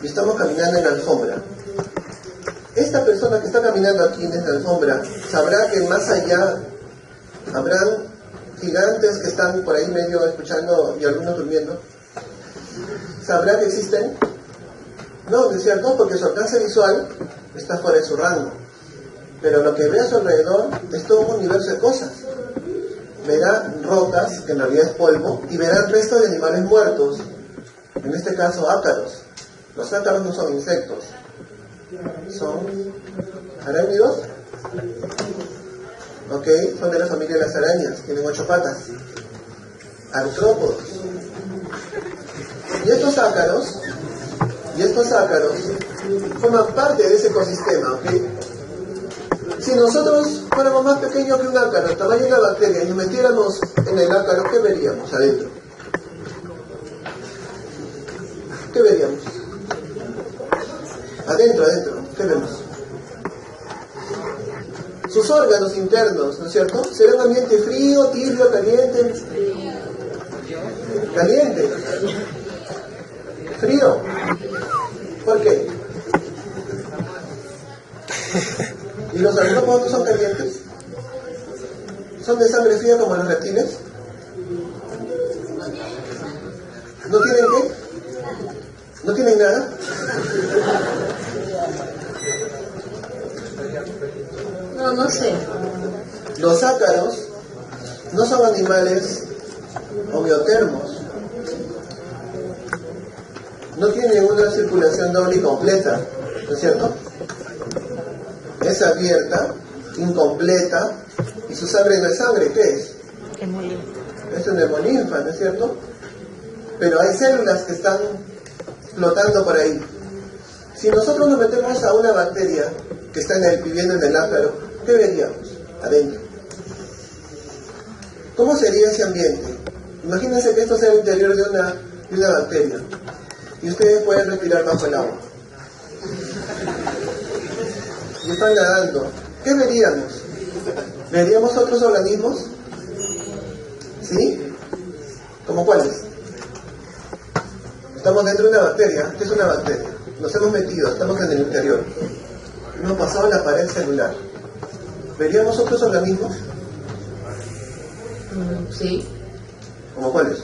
Y estamos caminando en la alfombra. Esta persona que está caminando aquí en esta alfombra sabrá que más allá habrán gigantes que están por ahí medio escuchando y algunos durmiendo. ¿Sabrá que existen? No, ¿no es cierto? Porque su alcance visual está fuera de su rango. Pero lo que ve a su alrededor es todo un universo de cosas. Verá rocas, que en realidad es polvo, y verá el resto de animales muertos. En este caso, ácaros. Los ácaros no son insectos. Son arácnidos. Ok, son de la familia de las arañas. Tienen 8 patas. Artrópodos. Y estos ácaros forman parte de ese ecosistema, ¿ok? Si nosotros fuéramos más pequeños que un ácaro, el tamaño de una bacteria, y nos metiéramos en el ácaro, ¿qué veríamos adentro? ¿Qué veríamos? Adentro, ¿qué vemos? Sus órganos internos, ¿no es cierto? ¿Será un ambiente frío, tibio, caliente? ¿Caliente? ¿Frío? ¿Por qué? ¿Y los artrópodos no son calientes? ¿Son de sangre fría como los reptiles? ¿No tienen qué? ¿No tienen nada? No sé. Los ácaros no son animales homeotermos. No tienen una circulación doble y completa, ¿no es cierto? Es abierta, incompleta, y su sangre no es sangre, ¿qué es? Es una hemolinfa, ¿no es cierto? Pero hay células que están flotando por ahí. Si nosotros nos metemos a una bacteria que está viviendo en el ácaro, ¿qué veríamos adentro? ¿Cómo sería ese ambiente? Imagínense que esto sea el interior de una bacteria y ustedes pueden respirar bajo el agua y están nadando. ¿Qué veríamos? ¿Veríamos otros organismos? ¿Sí? ¿Cómo cuáles? Estamos dentro de una bacteria. ¿Qué es una bacteria? Nos hemos metido, estamos en el interior. Hemos pasado la pared celular. ¿Veríamos otros organismos? Sí. ¿Cómo cuáles?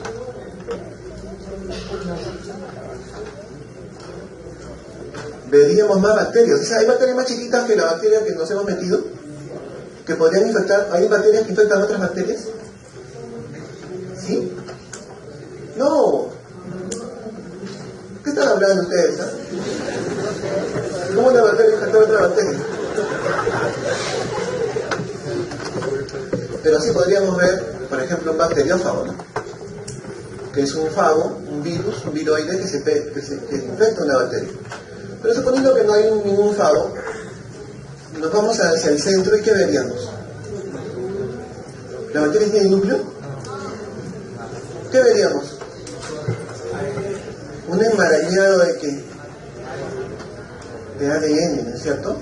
Veríamos más bacterias. O sea, hay bacterias más chiquitas que la bacteria que nos hemos metido, que podrían infectar. ¿Hay bacterias que infectan otras bacterias? ¿Sí? No. ¿Qué están hablando ustedes? ¿Cómo una bacteria infecta a otra bacteria? Pero sí podríamos ver, por ejemplo, un bacteriófago, ¿no? Que es un fago, un virus, un viroide que infecta una bacteria. Pero suponiendo que no hay ningún fago, nos vamos hacia el centro y ¿qué veríamos? ¿La bacteria tiene núcleo? ¿Qué veríamos? Un enmarañado de ¿qué? De ADN, ¿no es cierto?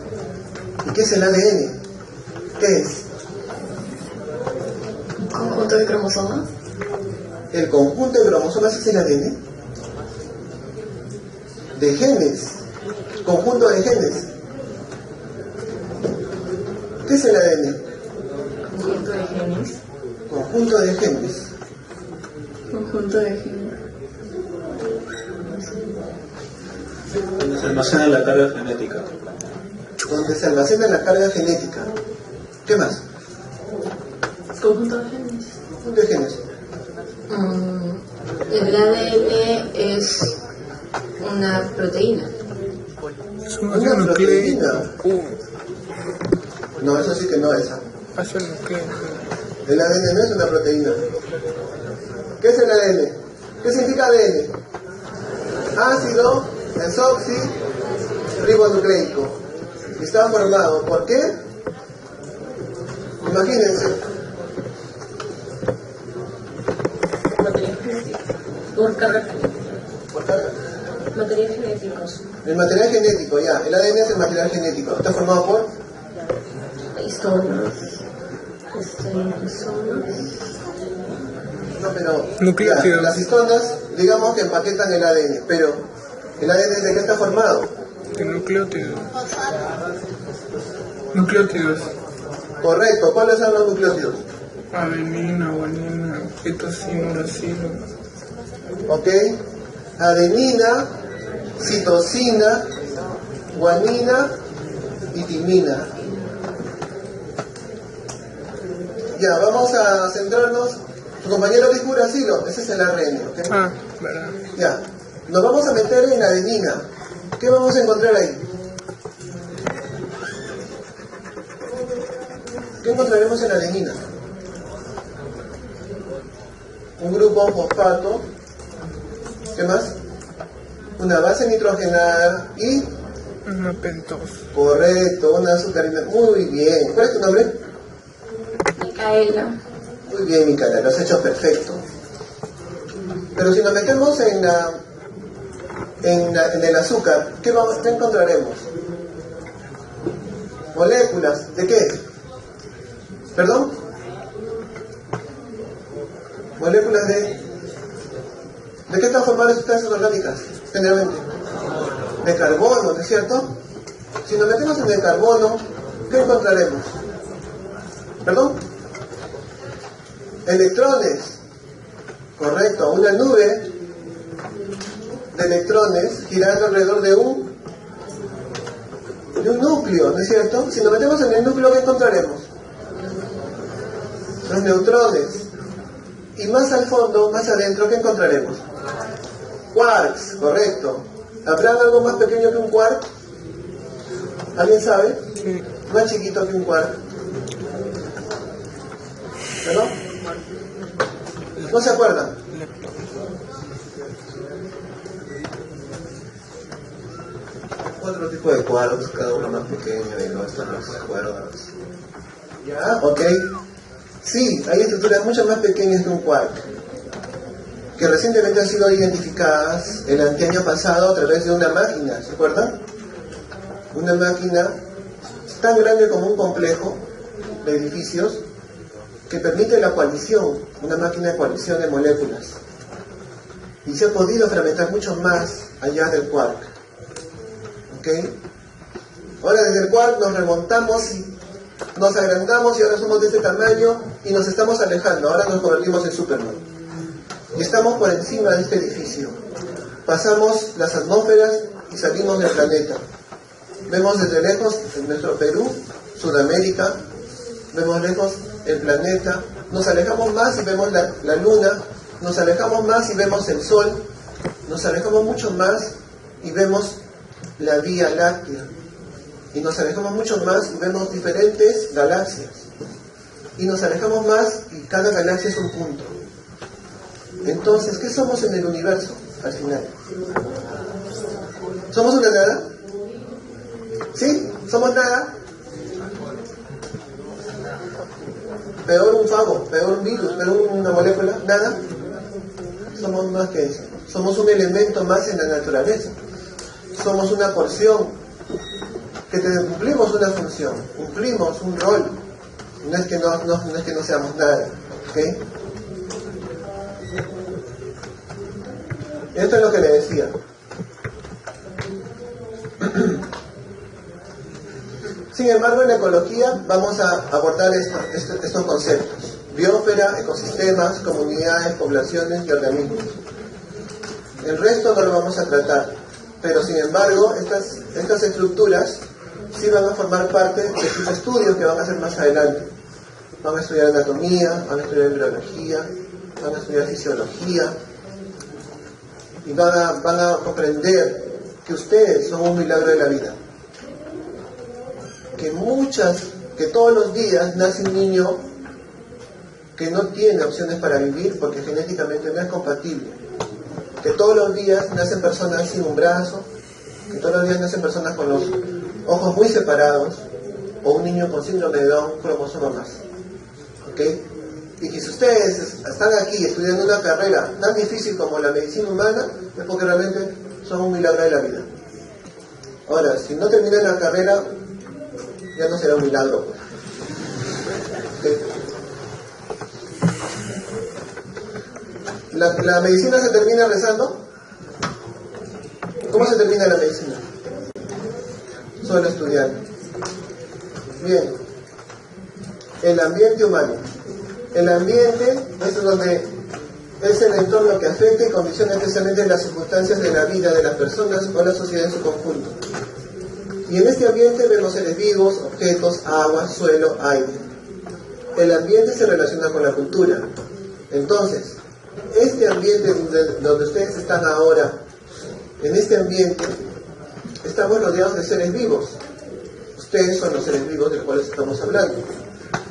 ¿Y qué es el ADN? ¿Qué es? ¿Un conjunto de cromosomas? El conjunto de cromosomas es el ADN. De genes. Conjunto de genes. ¿Qué es el ADN? Conjunto de genes. Conjunto de genes. Conjunto de genes. Se almacena la carga genética. Donde se almacena la carga genética. ¿Qué más? Conjunto de genes. Conjunto de genes. El ADN es una proteína. Es un Una ácido nucleico. proteína. No, eso sí que no es. Ácido nucleico. El ADN no es una proteína. ¿Qué es el ADN? ¿Qué significa ADN? Ácido desoxirribonucleico. Está formado ¿por qué? Imagínense. Material genético. Por carga. Por carga. Material genéticos. El material genético, ya. El ADN es el material genético. Está formado por Histonas. Histonas. no, pero Nucleótidos. ya, las histonas, digamos que empaquetan el ADN, pero ¿el ADN de qué está formado? De nucleótidos. Nucleótidos. Correcto. ¿Cuáles son los nucleótidos? Adenina, guanina, citosina, uracilo. ¿Ok? Adenina, citosina, guanina y timina. Ya, vamos a centrarnos. Tu compañero dijo uracilo, ese es el ARN. ¿Ok? Ah, verdad. Ya, nos vamos a meter en adenina. ¿Qué vamos a encontrar ahí? ¿Qué encontraremos en adenina? Un grupo fosfato. ¿Qué más? Una base nitrogenada y... Una pentosa. Correcto, una azucarina. Muy bien. ¿Cuál es tu nombre? Micaela. Muy bien, Micaela, lo has hecho perfecto. Pero si nos metemos en el azúcar, ¿qué encontraremos? Moléculas. ¿De qué? ¿Perdón? Moléculas de... ¿De qué están formadas las sustancias orgánicas? Generalmente. De carbono, ¿no es cierto? Si nos metemos en el carbono, ¿qué encontraremos? ¿Perdón? Electrones. Correcto, una nube de electrones girando alrededor de un núcleo, ¿no es cierto? Si nos metemos en el núcleo, ¿qué encontraremos? Los neutrones. Y más al fondo, más adentro, ¿qué encontraremos? Quarks, correcto. ¿Habrá algo más pequeño que un quark? ¿Alguien sabe? Sí. Más chiquito que un quark. ¿Perdón? ¿No se acuerdan? Cuatro tipos de quarks, cada uno más pequeño y no están las cuerdas. ¿Ya? ¿Ok? Sí, hay estructuras mucho más pequeñas que un quark, que recientemente han sido identificadas el anteaño pasado a través de una máquina, ¿se acuerdan? Una máquina tan grande como un complejo de edificios que permite la coalición, una máquina de coalición de moléculas. Y se ha podido fragmentar mucho más allá del quark. ¿Ok? Ahora desde el quark nos remontamos y nos agrandamos y ahora somos de este tamaño y nos estamos alejando. Ahora nos convertimos en Superman. Y estamos por encima de este edificio. Pasamos las atmósferas y salimos del planeta. Vemos desde lejos en nuestro Perú, Sudamérica, vemos lejos el planeta, nos alejamos más y vemos la luna, nos alejamos más y vemos el sol, nos alejamos mucho más y vemos la Vía Láctea, y nos alejamos mucho más y vemos diferentes galaxias, y nos alejamos más y cada galaxia es un punto. Entonces, ¿qué somos en el universo al final? ¿Somos una nada? ¿Sí? ¿Somos nada? Peor un fago, peor un virus, peor una molécula, nada. Somos más que eso. Somos un elemento más en la naturaleza. Somos una porción que cumplimos una función, cumplimos un rol. No es que no seamos nada. ¿Ok? Esto es lo que le decía. Sin embargo, en la ecología vamos a abordar estos conceptos: biosfera, ecosistemas, comunidades, poblaciones y organismos. El resto no lo vamos a tratar. Pero sin embargo, estas estructuras sí van a formar parte de sus estudios que van a hacer más adelante. Van a estudiar anatomía, van a estudiar embriología, van a estudiar fisiología, y van a comprender que ustedes son un milagro de la vida. Que todos los días nace un niño que no tiene opciones para vivir porque genéticamente no es compatible. Que todos los días nacen personas sin un brazo, que todos los días nacen personas con los ojos muy separados, o un niño con síndrome de Down, un cromosoma más. ¿Ok? Y que si ustedes están aquí estudiando una carrera tan difícil como la medicina humana, es porque realmente son un milagro de la vida. Ahora, si no terminan la carrera, ya no será un milagro. Pues. ¿Okay? ¿La medicina se termina rezando? ¿Cómo se termina la medicina? Solo estudiando. Bien. El ambiente humano. El ambiente es el entorno que afecta y condiciona especialmente las circunstancias de la vida de las personas o la sociedad en su conjunto. Y en este ambiente vemos seres vivos, objetos, agua, suelo, aire. El ambiente se relaciona con la cultura. Entonces, este ambiente donde ustedes están ahora, en este ambiente, estamos rodeados de seres vivos. Ustedes son los seres vivos de los cuales estamos hablando.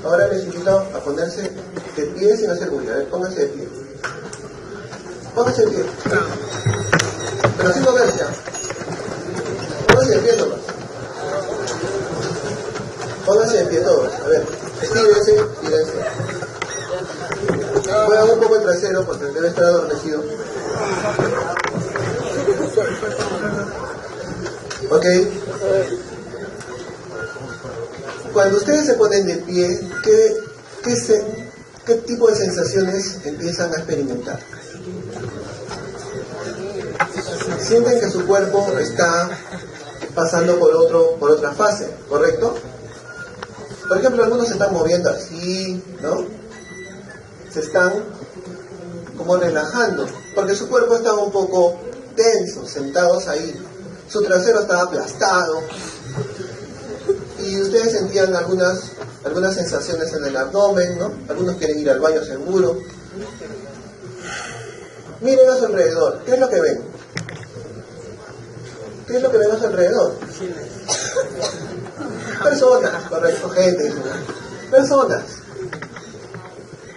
Ahora les invito a ponerse de pie sin hacer bulla. A ver, pónganse de pie. Pónganse de pie. Pero sin moverse. Pónganse de pie nomás. Pónganse de pie todos. A ver, estírense. Muevan un poco el trasero porque debe estar adormecido. Ok. Cuando ustedes se ponen de pie, ¿qué tipo de sensaciones empiezan a experimentar? Sienten que su cuerpo está pasando por otra fase, ¿correcto? Por ejemplo, algunos se están moviendo así, ¿no? Se están como relajando, porque su cuerpo estaba un poco tenso, sentados ahí. Su trasero estaba aplastado. Y ustedes sentían algunas sensaciones en el abdomen, ¿no? Algunos quieren ir al baño seguro. Miren a su alrededor. ¿Qué es lo que ven? ¿Qué es lo que ven a su alrededor? Personas, correcto, gente. Personas.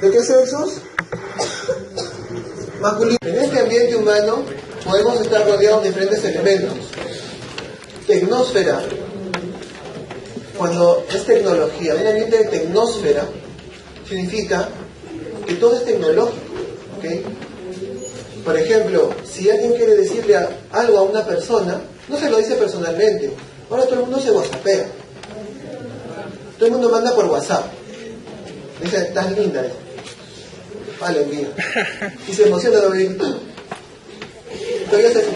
¿De qué sexos? Masculino. En este ambiente humano podemos estar rodeados de diferentes elementos. Tecnosfera. Cuando es tecnología, un ambiente de tecnosfera significa que todo es tecnológico, ¿ok? Por ejemplo, si alguien quiere decirle algo a una persona, no se lo dice personalmente. Ahora todo el mundo se whatsappea. Todo el mundo manda por WhatsApp. Dice, estás linda. Vale, mía. Y se emociona de oír. Todavía se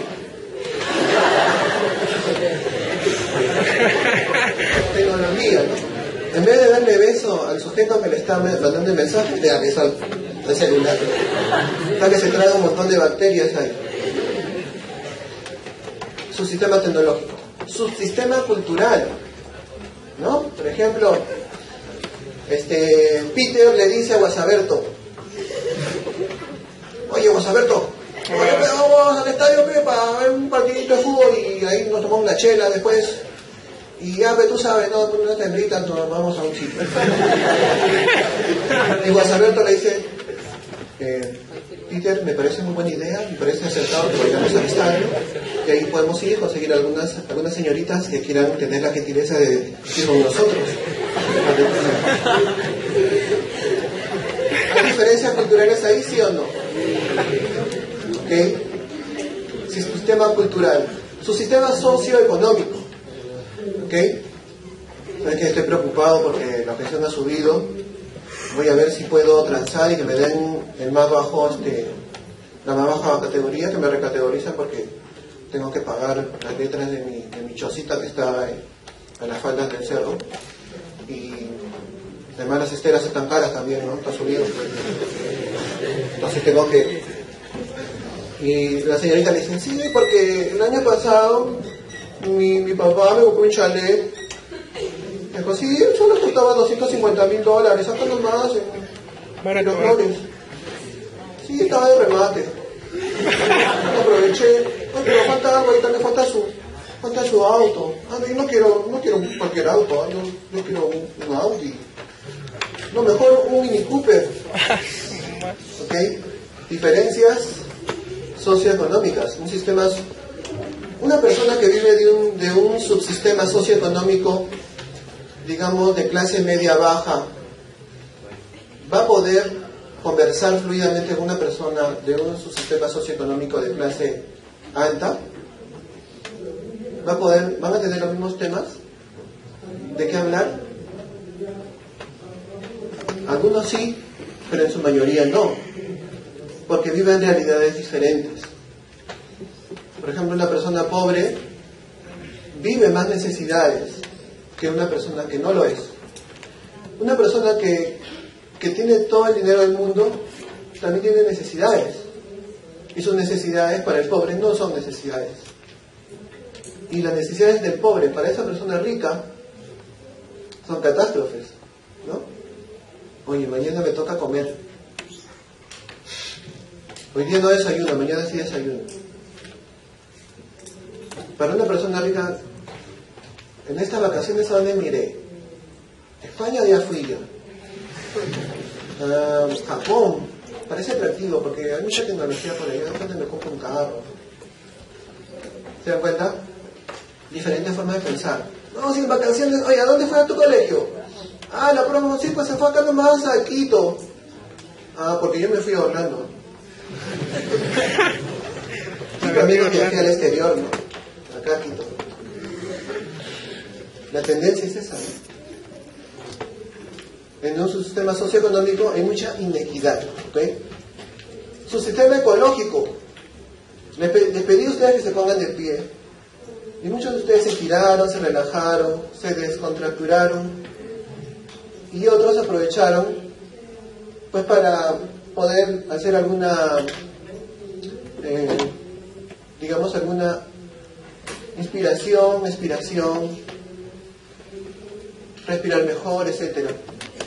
tecnología, ¿no? En vez de darle beso al sujeto que le está mandando el mensaje, le da beso al celular. Para que se traga un montón de bacterias ahí. Su sistema tecnológico. Su sistema cultural, ¿no? Por ejemplo, Peter le dice a Guasaberto: oye, Guasaberto, vamos al estadio para ver un partidito de fútbol y ahí nos tomamos una chela después. Y ya, tú sabes, no te invitan, nos vamos a un sitio. Y Guasaberto le dice: Peter, me parece muy buena idea, me parece acertado que vayamos al estadio, y ahí podemos ir, conseguir algunas señoritas que quieran tener la gentileza de ir con nosotros. ¿Hay diferencias culturales ahí, sí o no? ¿Ok? Su sistema cultural. Su sistema socioeconómico. ¿Ok? Es que estoy preocupado porque la pensión ha subido. Voy a ver si puedo transar y que me den el más bajo, la más baja categoría, que me recategorizan porque tengo que pagar las letras de mi chocita que está en las faldas del cerro. Y además las esteras están caras también, ¿no? Está subido. Entonces tengo que Y la señorita le dice, sí, porque el año pasado mi papá me compró un chalet. Me dijo, sí, solo costaba $250,000, acá nomás en los flores. Sí, estaba de remate. Aproveché, pero falta algo, ahorita le falta su auto. Yo no quiero cualquier auto, yo quiero un Audi. No, mejor un Mini Cooper. ¿Ok? Diferencias socioeconómicas. Una persona que vive de un subsistema socioeconómico, digamos, de clase media baja, va a poder conversar fluidamente con una persona de un subsistema socioeconómico de clase alta. ¿Van a tener los mismos temas? ¿De qué hablar? Algunos sí, pero en su mayoría no, porque viven realidades diferentes. Por ejemplo, una persona pobre vive más necesidades que una persona que no lo es. Una persona que tiene todo el dinero del mundo también tiene necesidades, y sus necesidades para el pobre no son necesidades. Y las necesidades del pobre para esa persona rica son catástrofes, ¿no? Oye, mañana me toca comer. Hoy día no desayuno, mañana sí desayuno. Para una persona rica, en estas vacaciones, ¿a dónde miré? España ya fui yo. Japón, parece atractivo porque hay mucha tecnología por allá, donde me compro un carro. ¿Se dan cuenta? Diferentes formas de pensar. No, sin vacaciones, oye, ¿a dónde fue a tu colegio? La promo, sí, pues se fue acá nomás a Quito. Porque yo me fui a Orlando. Sí, pero amigo, viajé al exterior, ¿no? Acá a Quito. La tendencia es esa, ¿no? En un sistema socioeconómico hay mucha inequidad, ¿ok? Su sistema ecológico. Les pedí a ustedes que se pongan de pie. Y muchos de ustedes se giraron, se relajaron, se descontracturaron. Y otros aprovecharon pues para poder hacer alguna expiración, respirar mejor, etcétera.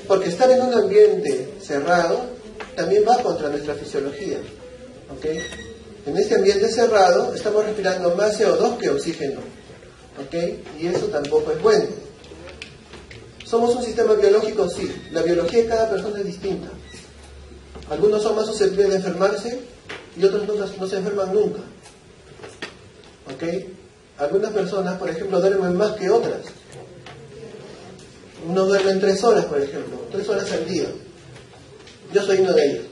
Porque estar en un ambiente cerrado también va contra nuestra fisiología, ¿ok? En este ambiente cerrado estamos respirando más CO2 que oxígeno, ¿ok? Y eso tampoco es bueno. ¿Somos un sistema biológico? Sí. La biología de cada persona es distinta. Algunos son más susceptibles de enfermarse y otros no se enferman nunca. ¿Ok? Algunas personas, por ejemplo, duermen más que otras. Unos duermen 3 horas, por ejemplo, 3 horas al día. Yo soy uno de ellos.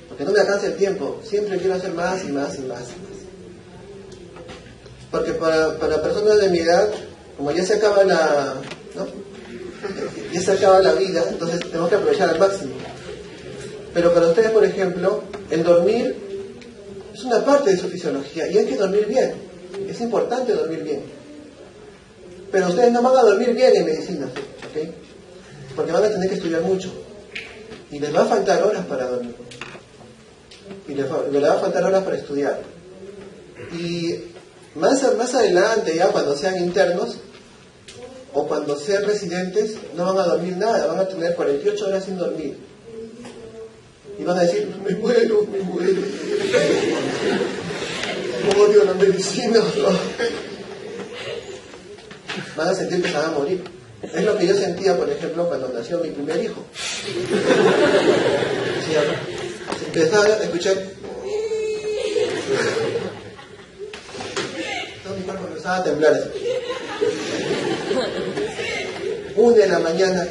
Porque no me alcanza el tiempo. Siempre quiero hacer más y más y más y más. Porque para personas de mi edad, como ya se acaba ya se acaba la vida, entonces tenemos que aprovechar al máximo. Pero para ustedes, por ejemplo, el dormir es una parte de su fisiología y hay que dormir bien. Es importante dormir bien. Pero ustedes no van a dormir bien en medicina, ¿ok? Porque van a tener que estudiar mucho. Y les va a faltar horas para dormir. Y les va a faltar horas para estudiar. Y más adelante, ya cuando sean internos, o cuando sean residentes, no van a dormir nada, van a tener 48 horas sin dormir. Y van a decir, me muero. Odio la medicina. Van a sentir que se van a morir. Es lo que yo sentía, por ejemplo, cuando nació mi primer hijo. Se empezaba a escuchar. Todo mi cuerpo empezaba a temblar así. 1 de la mañana,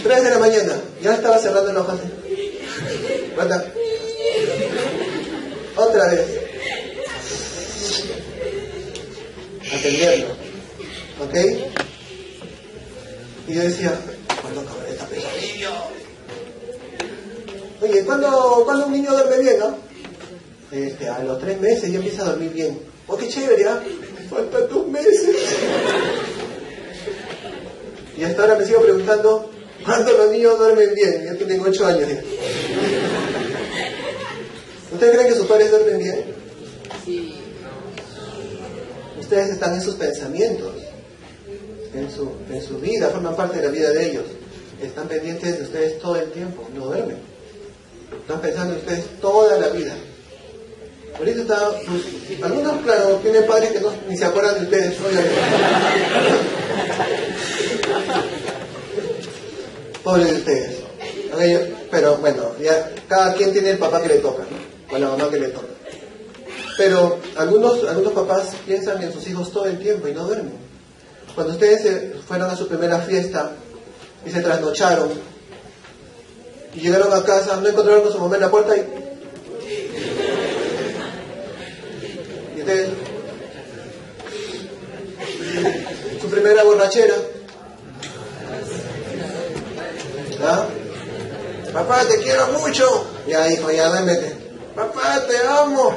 3 de la mañana, ya estaba cerrando los ojos. ¿Verdad? Otra vez. Atenderlo. ¿Ok? Y yo decía, ¿cuándo acabará esta pesadilla? Oye, ¿cuándo un niño duerme bien, no? A los 3 meses ya empieza a dormir bien. Oh, qué chévere, ¿ah? Faltan 2 meses. Y hasta ahora me sigo preguntando, ¿cuándo los niños duermen bien? Ya tienen 8 años. ¿Ustedes creen que sus padres duermen bien? Sí. Ustedes están en sus pensamientos, en su vida, forman parte de la vida de ellos. Están pendientes de ustedes todo el tiempo, no duermen. Están pensando en ustedes toda la vida. Ahorita está, pues, algunos, claro, tienen padres que ni se acuerdan de ustedes, obviamente. Pobres de ustedes. Pero bueno, ya cada quien tiene el papá que le toca, ¿no? O la mamá que le toca. Pero algunos papás piensan en sus hijos todo el tiempo y no duermen. Cuando ustedes fueron a su primera fiesta y se trasnocharon y llegaron a casa, no encontraron a su mamá en la puerta y ustedes, su primera borrachera, ¿ah? Papá, te quiero mucho. Ya, hijo, ya, duérmete. Papá, te amo.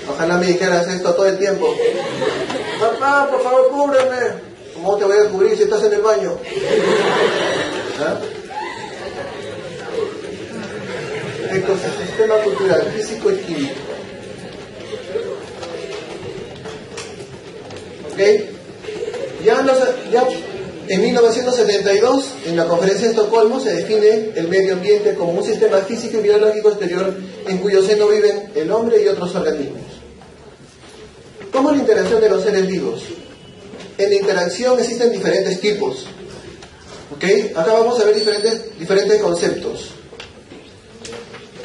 Ojalá me dijeras esto todo el tiempo. Papá, por favor, cúbreme. ¿Cómo te voy a cubrir si estás en el baño? ¿Ah? Ecosistema cultural, físico y químico. ¿Ok? Ya en 1972, en la conferencia de Estocolmo, se define el medio ambiente como un sistema físico y biológico exterior en cuyo seno viven el hombre y otros organismos. ¿Cómo es la interacción de los seres vivos? En la interacción existen diferentes tipos. ¿Ok? Acá vamos a ver diferentes conceptos.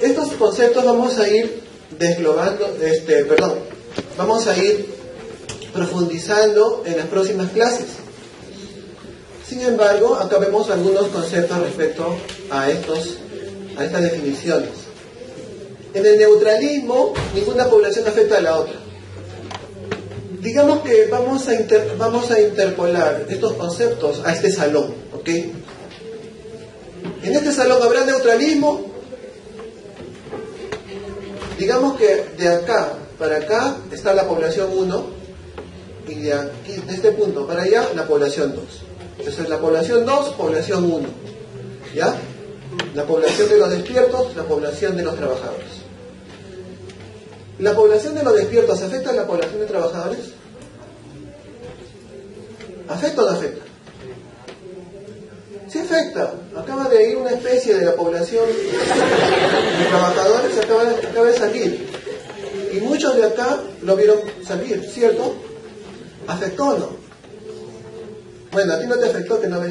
Estos conceptos vamos a ir vamos a ir profundizando en las próximas clases. Sin embargo, acá vemos algunos conceptos respecto a estas definiciones. En el neutralismo, ninguna población afecta a la otra. Digamos que vamos a interpolar estos conceptos a este salón, ¿ok? En este salón habrá neutralismo. Digamos que de acá para acá está la población 1 y de aquí, de este punto para allá, la población 2. Entonces la población 2, población 1. ¿Ya? La población de los despiertos, la población de los trabajadores. ¿La población de los despiertos afecta a la población de trabajadores? ¿Afecta o no afecta? Sí afecta. Acaba de ir una especie de la población de trabajadores, acaba de salir. Y muchos de acá lo vieron salir, ¿cierto? ¿Afectó o no? Bueno, a ti no te afectó, que no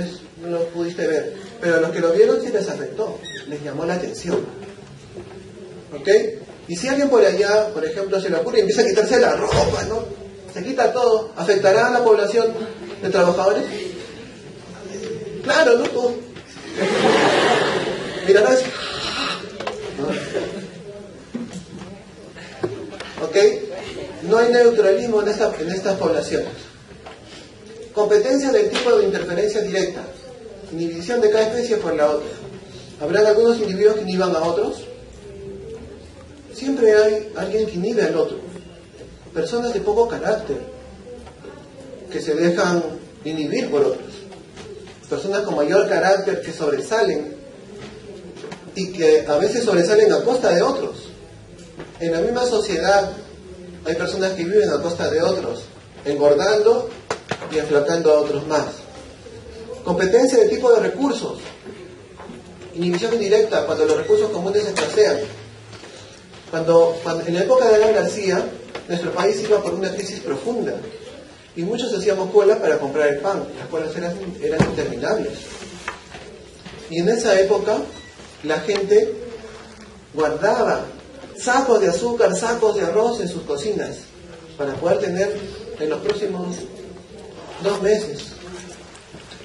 lo pudiste ver. Pero a los que lo vieron sí les afectó. Les llamó la atención. ¿Ok? Y si alguien por allá, por ejemplo, se le ocurre y empieza a quitarse la ropa, ¿no? Se quita todo. ¿Afectará a la población de trabajadores? Claro, ¿no? Todo. Mirarás. ¿Ok? No hay neutralismo en estas poblaciones. Competencia del tipo de interferencia directa. Inhibición de cada especie por la otra. ¿Habrán algunos individuos que inhiban a otros? Siempre hay alguien que inhibe al otro. Personas de poco carácter, que se dejan inhibir por otros. Personas con mayor carácter que sobresalen y que a veces sobresalen a costa de otros. En la misma sociedad hay personas que viven a costa de otros, engordando y enflacando a otros más. Competencia de tipo de recursos. Inhibición indirecta cuando los recursos comunes escasean. Cuando en la época de Alan García, nuestro país iba por una crisis profunda y muchos hacíamos cola para comprar el pan. Las colas eran interminables. Y en esa época la gente guardaba sacos de azúcar, sacos de arroz en sus cocinas para poder tener en los próximos 2 meses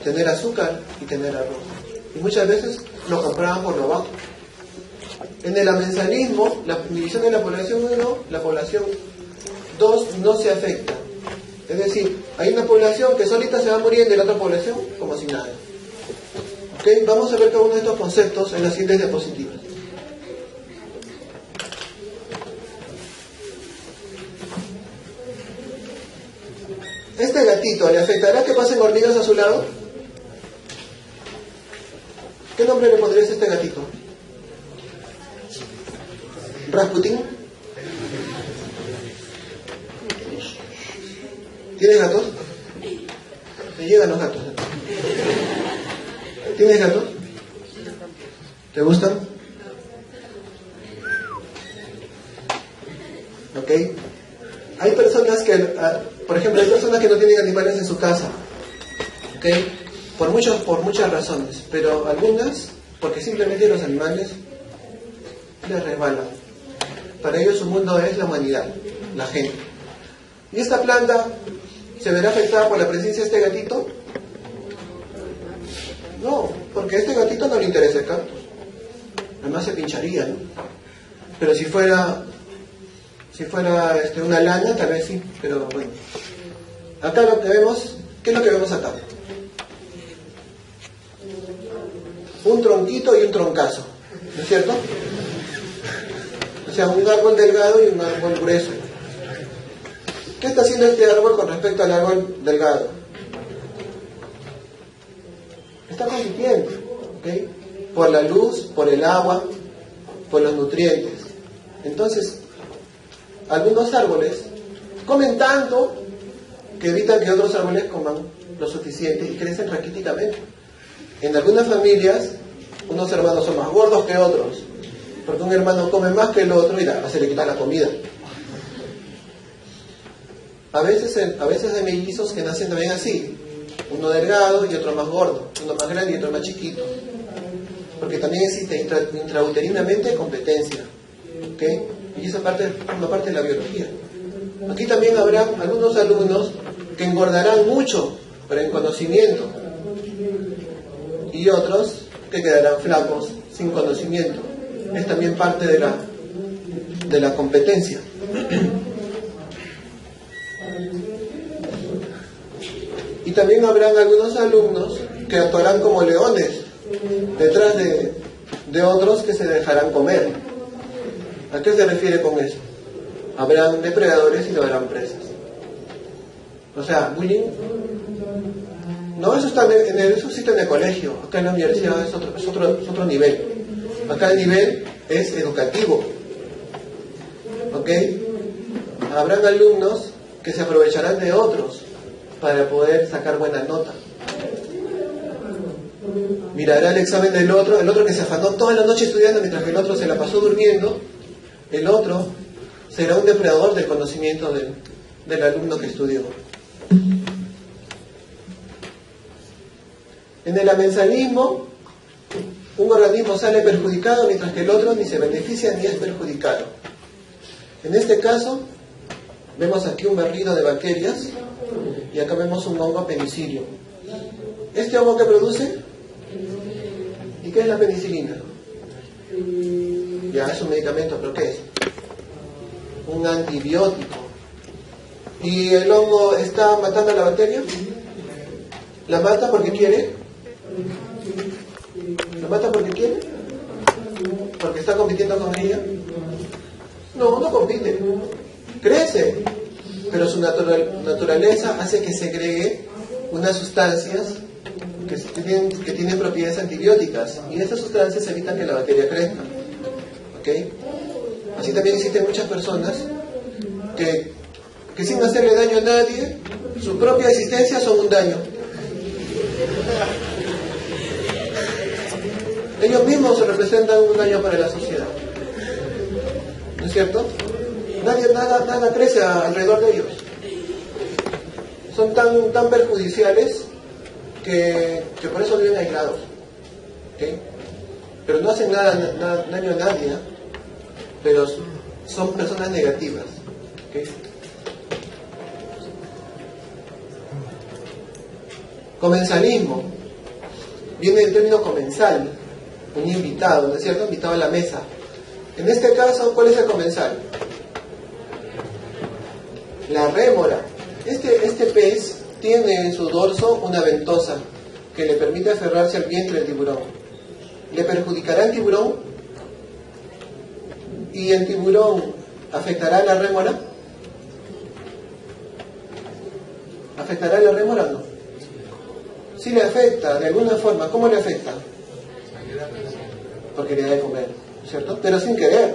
tener azúcar y tener arroz. Y muchas veces lo compraban por lo bajo. En el amensalismo, la división de la población 1, la población 2 no se afecta. Es decir, hay una población que solita se va muriendo y la otra población como si nada. ¿Ok? Vamos a ver cada uno de estos conceptos en las siguientes diapositivas. ¿Este gatito le afectará que pasen hormigas a su lado? ¿Qué nombre le pondrías a este gatito? Rasputin. ¿Tienes gatos? Me llegan los gatos. ¿Tienes gatos? ¿Te gustan? ¿Ok? Hay personas que, por ejemplo, hay personas que no tienen animales en su casa. ¿Ok? Por muchas razones, pero algunas porque simplemente los animales les resbalan. Para ellos su mundo es la humanidad, la gente. ¿Y esta planta se verá afectada por la presencia de este gatito? No, porque a este gatito no le interesa el cactus. Además se pincharía, ¿no? Pero si fuera una lana, tal vez sí, pero bueno. Acá lo que vemos, ¿qué es lo que vemos acá? Un tronquito y un troncazo, ¿no es cierto? O sea, un árbol delgado y un árbol grueso. ¿Qué está haciendo este árbol con respecto al árbol delgado? Está compitiendo, ¿ok? Por la luz, por el agua, por los nutrientes. Entonces, algunos árboles comen tanto que evitan que otros árboles coman lo suficiente y crecen raquíticamente. En algunas familias, unos hermanos son más gordos que otros, porque un hermano come más que el otro y se le quita la comida. A veces hay mellizos que nacen también así, uno delgado y otro más gordo, uno más grande y otro más chiquito, porque también existe intrauterinamente competencia, ¿ok? Y esa forma parte de la biología. Aquí también habrá algunos alumnos que engordarán mucho por el conocimiento y otros que quedarán flacos sin conocimiento. Es también parte de la competencia. Y también habrán algunos alumnos que actuarán como leones detrás de otros que se dejarán comer. ¿A qué se refiere con eso? Habrán depredadores y no habrán presas. O sea, bullying. No, eso existe en el colegio. Acá en la universidad es otro nivel. Acá el nivel es educativo. ¿Ok? Habrán alumnos que se aprovecharán de otros para poder sacar buena nota. Mirará el examen del otro, el otro que se afanó toda la noche estudiando mientras que el otro se la pasó durmiendo. El otro será un depredador del conocimiento del alumno que estudió. En el amensalismo, un organismo sale perjudicado mientras que el otro ni se beneficia ni es perjudicado. En este caso, vemos aquí un berrido de bacterias y acá vemos un hongo penicilio. ¿Este hongo qué produce? ¿Y qué es la penicilina? Ya, es un medicamento, ¿pero qué es? Un antibiótico. ¿Y el hongo está matando a la bacteria? ¿La mata porque quiere? ¿La mata porque quiere? ¿Porque está compitiendo con ella? No, no compite. Crece. Pero su naturaleza hace que segregue unas sustancias que tienen propiedades antibióticas. Y estas sustancias evitan que la bacteria crezca. ¿Ok? Así también existen muchas personas que sin hacerle daño a nadie, su propia existencia son un daño. Ellos mismos se representan un daño para la sociedad. ¿No es cierto? Nada crece alrededor de ellos. Son tan perjudiciales que por eso viven aislados. ¿Okay? Pero no hacen daño a nadie, ¿eh? Pero son personas negativas. ¿Okay? Comensalismo. Viene del término comensal, un invitado, ¿no es cierto? Invitado a la mesa. En este caso, ¿cuál es el comensal? La rémora. Este pez tiene en su dorso una ventosa que le permite aferrarse al vientre del tiburón. ¿Le perjudicará el tiburón? ¿Y el tiburón afectará a la rémora? ¿Afectará a la rémora o no? Sí le afecta, de alguna forma. ¿Cómo le afecta? Porque le da de comer, ¿cierto? Pero sin querer.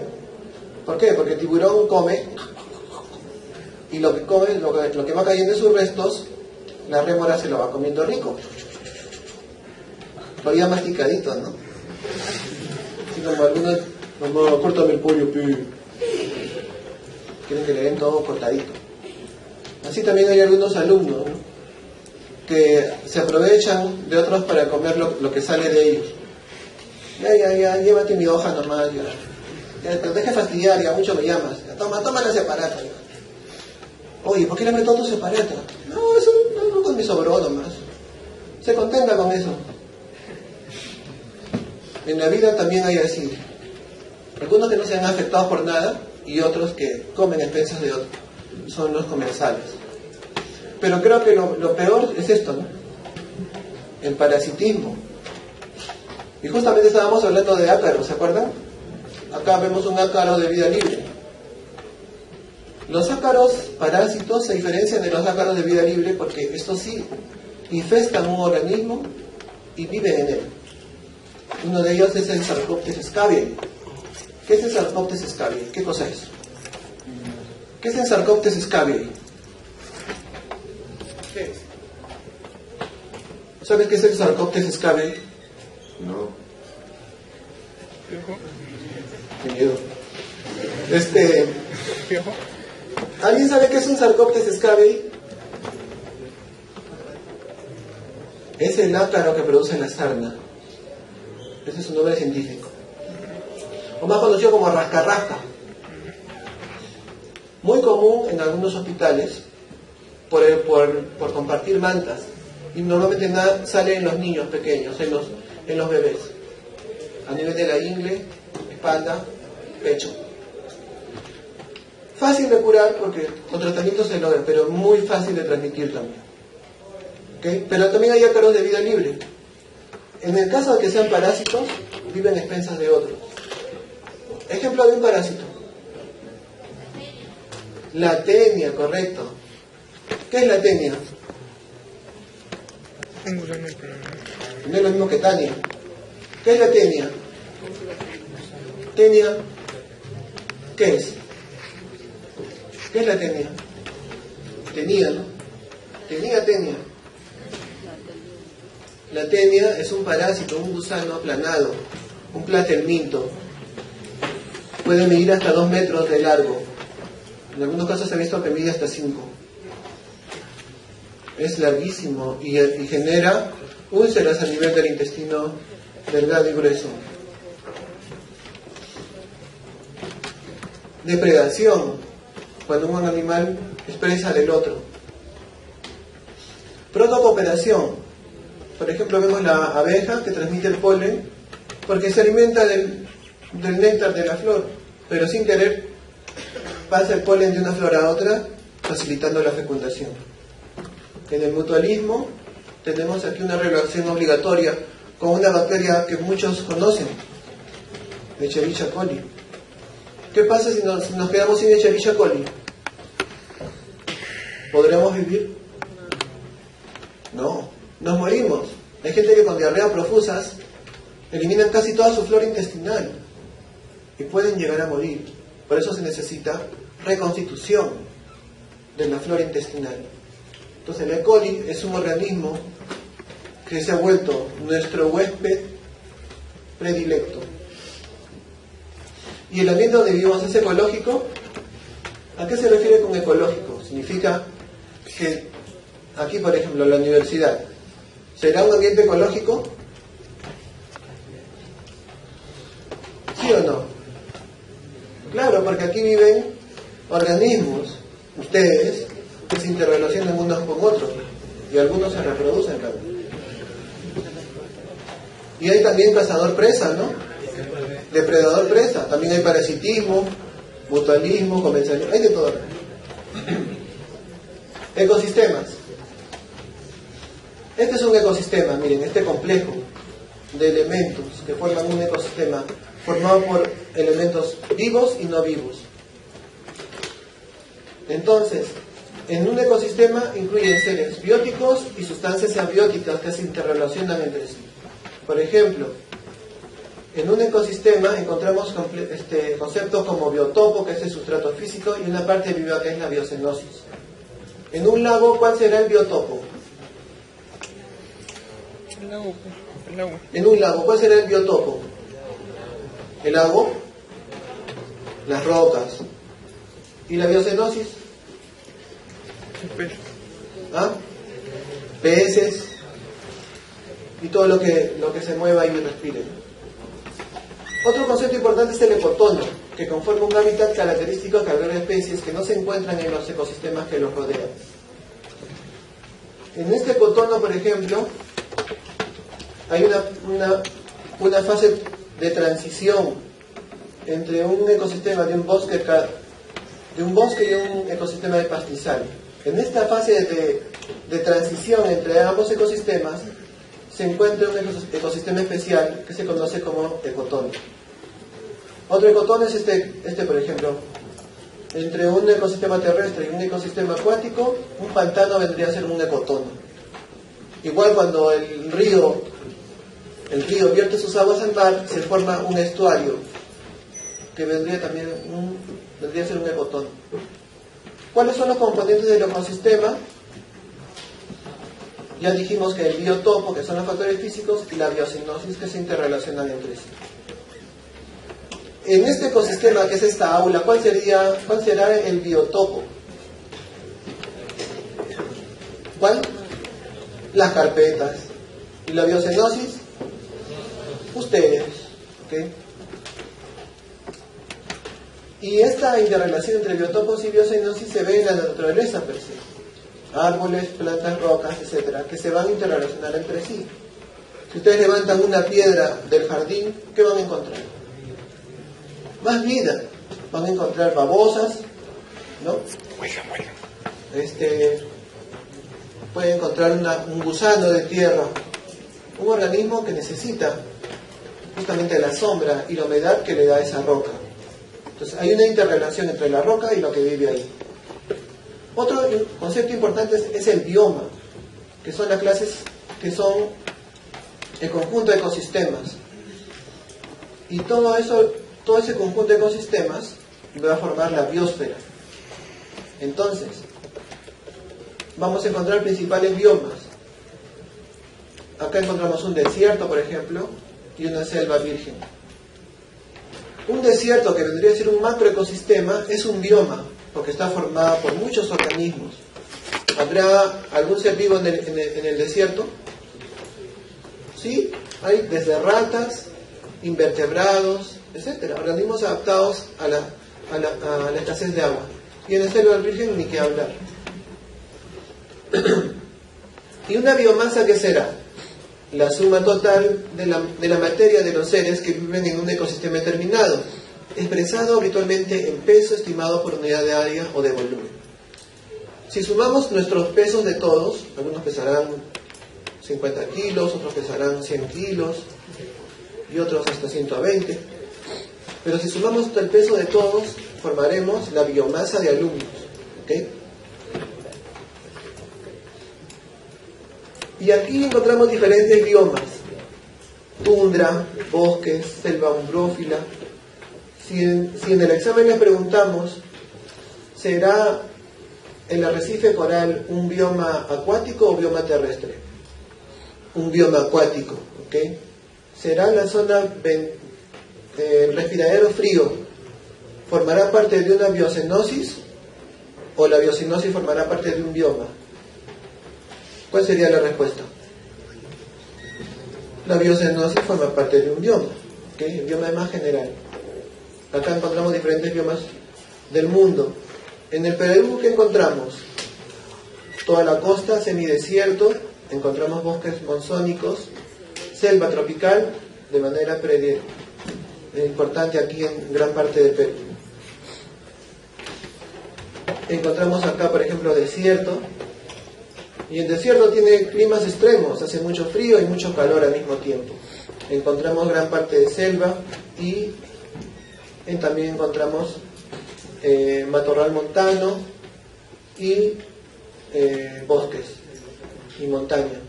¿Por qué? Porque el tiburón come y lo que come, lo que va cayendo en sus restos, la rémora se lo va comiendo rico. Lo había masticadito, ¿no? Así como algunos, mamá, córtame el pollo, pi. Quieren que le den todo cortadito. Así también hay algunos alumnos, ¿no?, que se aprovechan de otros para comer lo que sale de ellos. Ya, llévate mi hoja nomás, ya te dejes fastidiar, ya mucho me llamas. Ya, toma la separata. Ya. Oye, ¿por qué le meto tu separata? No, eso no con mi sobró nomás. Se contenga con eso. En la vida también hay así. Algunos que no se han afectado por nada y otros que comen expensas de otros. Son los comensales. Pero creo que lo peor es esto, ¿no? El parasitismo. Y justamente estábamos hablando de ácaros, ¿se acuerdan? Acá vemos un ácaro de vida libre. Los ácaros parásitos se diferencian de los ácaros de vida libre porque estos sí infestan un organismo y viven en él. Uno de ellos es el Sarcoptes scabiei. ¿Qué es el Sarcoptes scabiei? ¿Qué cosa es? ¿Qué es el Sarcoptes scabiei? ¿Qué es? ¿Sabes qué es el Sarcoptes scabiei? No. Viejo. Qué miedo. Viejo. ¿Alguien sabe qué es un Sarcoptes scabiei? Es el ácaro que produce la sarna. Ese es su nombre científico. O más conocido como rascarrasca. Muy común en algunos hospitales por compartir mantas. Y normalmente sale en los niños pequeños, en los bebés. A nivel de la ingle, espalda, pecho. Fácil de curar porque con tratamiento se logra, pero muy fácil de transmitir también. ¿Okay? Pero también hay ácaros de vida libre. En el caso de que sean parásitos, viven a expensas de otros. Ejemplo de un parásito. La tenia, correcto. ¿Qué es la tenia? Un gusano pero No es lo mismo que tania. ¿Qué es la tenia? Tenia, ¿qué es? ¿Qué es la tenia? Tenía, ¿no? Tenia. La tenia es un parásito, un gusano aplanado, un platelminto. Puede medir hasta 2 metros de largo. En algunos casos se ha visto que mide hasta 5. Es larguísimo y genera úlceras a nivel del intestino delgado y grueso. Depredación, cuando un animal es presa del otro. Protocooperación. Por ejemplo, vemos la abeja que transmite el polen porque se alimenta del néctar de la flor, pero sin querer pasa el polen de una flor a otra, facilitando la fecundación. En el mutualismo tenemos aquí una relación obligatoria con una bacteria que muchos conocen, Escherichia coli. ¿Qué pasa si nos quedamos sin Escherichia coli? ¿Podremos vivir? No, nos morimos. Hay gente que con diarrea profusas eliminan casi toda su flora intestinal y pueden llegar a morir. Por eso se necesita reconstitución de la flora intestinal. Entonces el E. coli es un organismo que se ha vuelto nuestro huésped predilecto. ¿Y el ambiente donde vivimos es ecológico? ¿A qué se refiere con ecológico? Significa que aquí, por ejemplo, la universidad, ¿será un ambiente ecológico? ¿Sí o no? Claro, porque aquí viven organismos, ustedes, que se interrelacionan unos con otros y algunos se reproducen también. Y hay también cazador-presa, ¿no? Depredador-presa. También hay parasitismo, mutualismo, comensalismo, hay de todo. Ecosistemas. Este es un ecosistema, miren, este complejo de elementos que forman un ecosistema formado por elementos vivos y no vivos. Entonces, en un ecosistema incluyen seres bióticos y sustancias abióticas que se interrelacionan entre sí. Por ejemplo, En un ecosistema encontramos conceptos como biotopo, que es el sustrato físico, y una parte viva que es la biocenosis. En un lago, ¿cuál será el biotopo? El agua. El agua. En un lago, ¿cuál será el biotopo? El agua, las rocas. ¿Y la biocenosis? El pez. ¿Ah? Peces y todo lo que se mueva y respire. Otro concepto importante es el ecotono, que conforma un hábitat característico que alberga especies que no se encuentran en los ecosistemas que los rodean. En este ecotono, por ejemplo, hay una fase de transición entre un ecosistema de un bosque y un ecosistema de pastizal. En esta fase de transición entre ambos ecosistemas se encuentra un ecosistema especial que se conoce como ecotono. Otro ecotono es este por ejemplo. Entre un ecosistema terrestre y un ecosistema acuático, un pantano vendría a ser un ecotono. Igual cuando el río vierte sus aguas al mar, se forma un estuario, que vendría a ser un ecotono. ¿Cuáles son los componentes del ecosistema? Ya dijimos que el biotopo, que son los factores físicos, y la biocenosis, que se interrelacionan entre sí. En este ecosistema, que es esta aula, ¿cuál será el biotopo? ¿Cuál? Las carpetas. ¿Y la biocenosis? Ustedes. ¿Okay? Y esta interrelación entre biotopos y biocenosis se ve en la naturaleza per se. Árboles, plantas, rocas, etcétera, que se van a interrelacionar entre sí. Si ustedes levantan una piedra del jardín, ¿qué van a encontrar? Más vida. Van a encontrar babosas, ¿no? Pueden encontrar un gusano de tierra, un organismo que necesita justamente la sombra y la humedad que le da esa roca. Entonces hay una interrelación entre la roca y lo que vive ahí. Otro concepto importante es el bioma, que son las clases, que son el conjunto de ecosistemas. Y todo ese conjunto de ecosistemas va a formar la biosfera. Entonces, vamos a encontrar principales biomas. Acá encontramos un desierto, por ejemplo, y una selva virgen. Un desierto, que vendría a ser un macroecosistema, es un bioma, porque está formado por muchos organismos. ¿Habrá algún ser vivo en el desierto? Sí, hay desde ratas, invertebrados, etcétera, organismos adaptados a la escasez de agua. Y en la selva virgen ni qué hablar. ¿Y una biomasa qué será? La suma total de la materia de los seres que viven en un ecosistema determinado, expresado habitualmente en peso estimado por unidad de área o de volumen. Si sumamos nuestros pesos de todos, algunos pesarán 50 kilos, otros pesarán 100 kilos y otros hasta 120, pero si sumamos el peso de todos, formaremos la biomasa de alumnos. ¿Okay? Y aquí encontramos diferentes biomas: tundra, bosques, selva umbrófila. Si en el examen les preguntamos, ¿será el arrecife coral un bioma acuático o bioma terrestre? Un bioma acuático, ¿ok? ¿Será la zona del respiradero frío? ¿Formará parte de una biocenosis o la biocenosis formará parte de un bioma? ¿Cuál sería la respuesta? La biocenosis forma parte de un bioma, ¿ok? El bioma es más general. Acá encontramos diferentes biomas del mundo. En el Perú, ¿qué encontramos? Toda la costa, semidesierto, encontramos bosques monzónicos, selva tropical, de manera importante aquí en gran parte del Perú. Encontramos acá, por ejemplo, desierto. Y el desierto tiene climas extremos, hace mucho frío y mucho calor al mismo tiempo. Encontramos gran parte de selva y también encontramos matorral montano y bosques y montaña.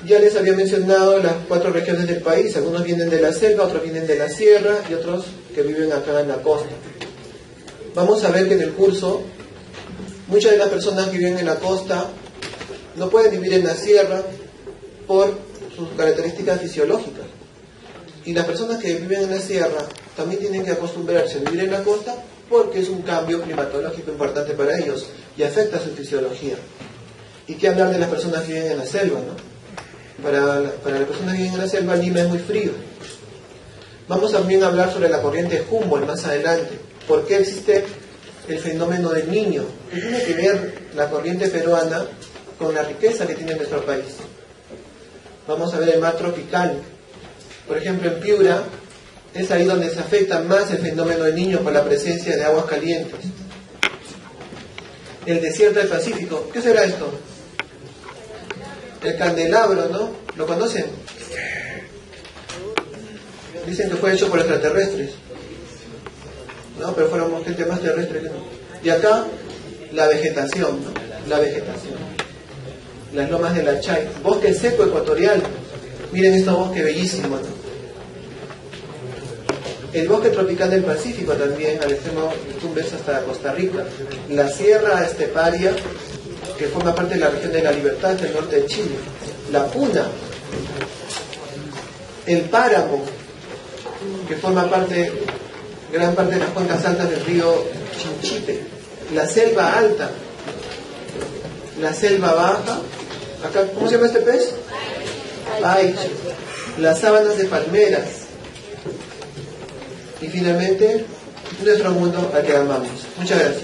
Ya les había mencionado las 4 regiones del país. Algunos vienen de la selva, otros vienen de la sierra y otros que viven acá en la costa. Vamos a ver que en el curso muchas de las personas que viven en la costa no pueden vivir en la sierra por sus características fisiológicas. Y las personas que viven en la sierra también tienen que acostumbrarse a vivir en la costa porque es un cambio climatológico importante para ellos y afecta su fisiología. ¿Y qué hablar de las personas que viven en la selva, no? Para las personas que viven en la selva, Lima es muy frío. Vamos también a hablar sobre la corriente Humboldt más adelante. ¿Por qué existe el fenómeno del Niño? ¿Qué tiene que ver la corriente peruana con la riqueza que tiene nuestro país? Vamos a ver el mar tropical. Por ejemplo, en Piura es ahí donde se afecta más el fenómeno del Niño por la presencia de aguas calientes. El desierto del Pacífico. ¿Qué será esto? El candelabro, ¿no? ¿Lo conocen? Dicen que fue hecho por extraterrestres, ¿no? Pero fueron gente más terrestre que no. Y acá, la vegetación, ¿no? La vegetación. Las lomas de la Chay. Bosque seco ecuatorial. Miren estos bosques bellísimos, ¿no? El bosque tropical del Pacífico también, al extremo de Tumbes hasta Costa Rica. La sierra esteparia, que forma parte de la región de la Libertad, del norte de Chile. La Puna. El páramo, que forma parte, gran parte de las cuencas altas del río Chinchipe. La selva alta. La selva baja. Acá, ¿cómo se llama este pez? Aiche. Las sábanas de palmeras. Y finalmente, nuestro mundo al que amamos. Muchas gracias.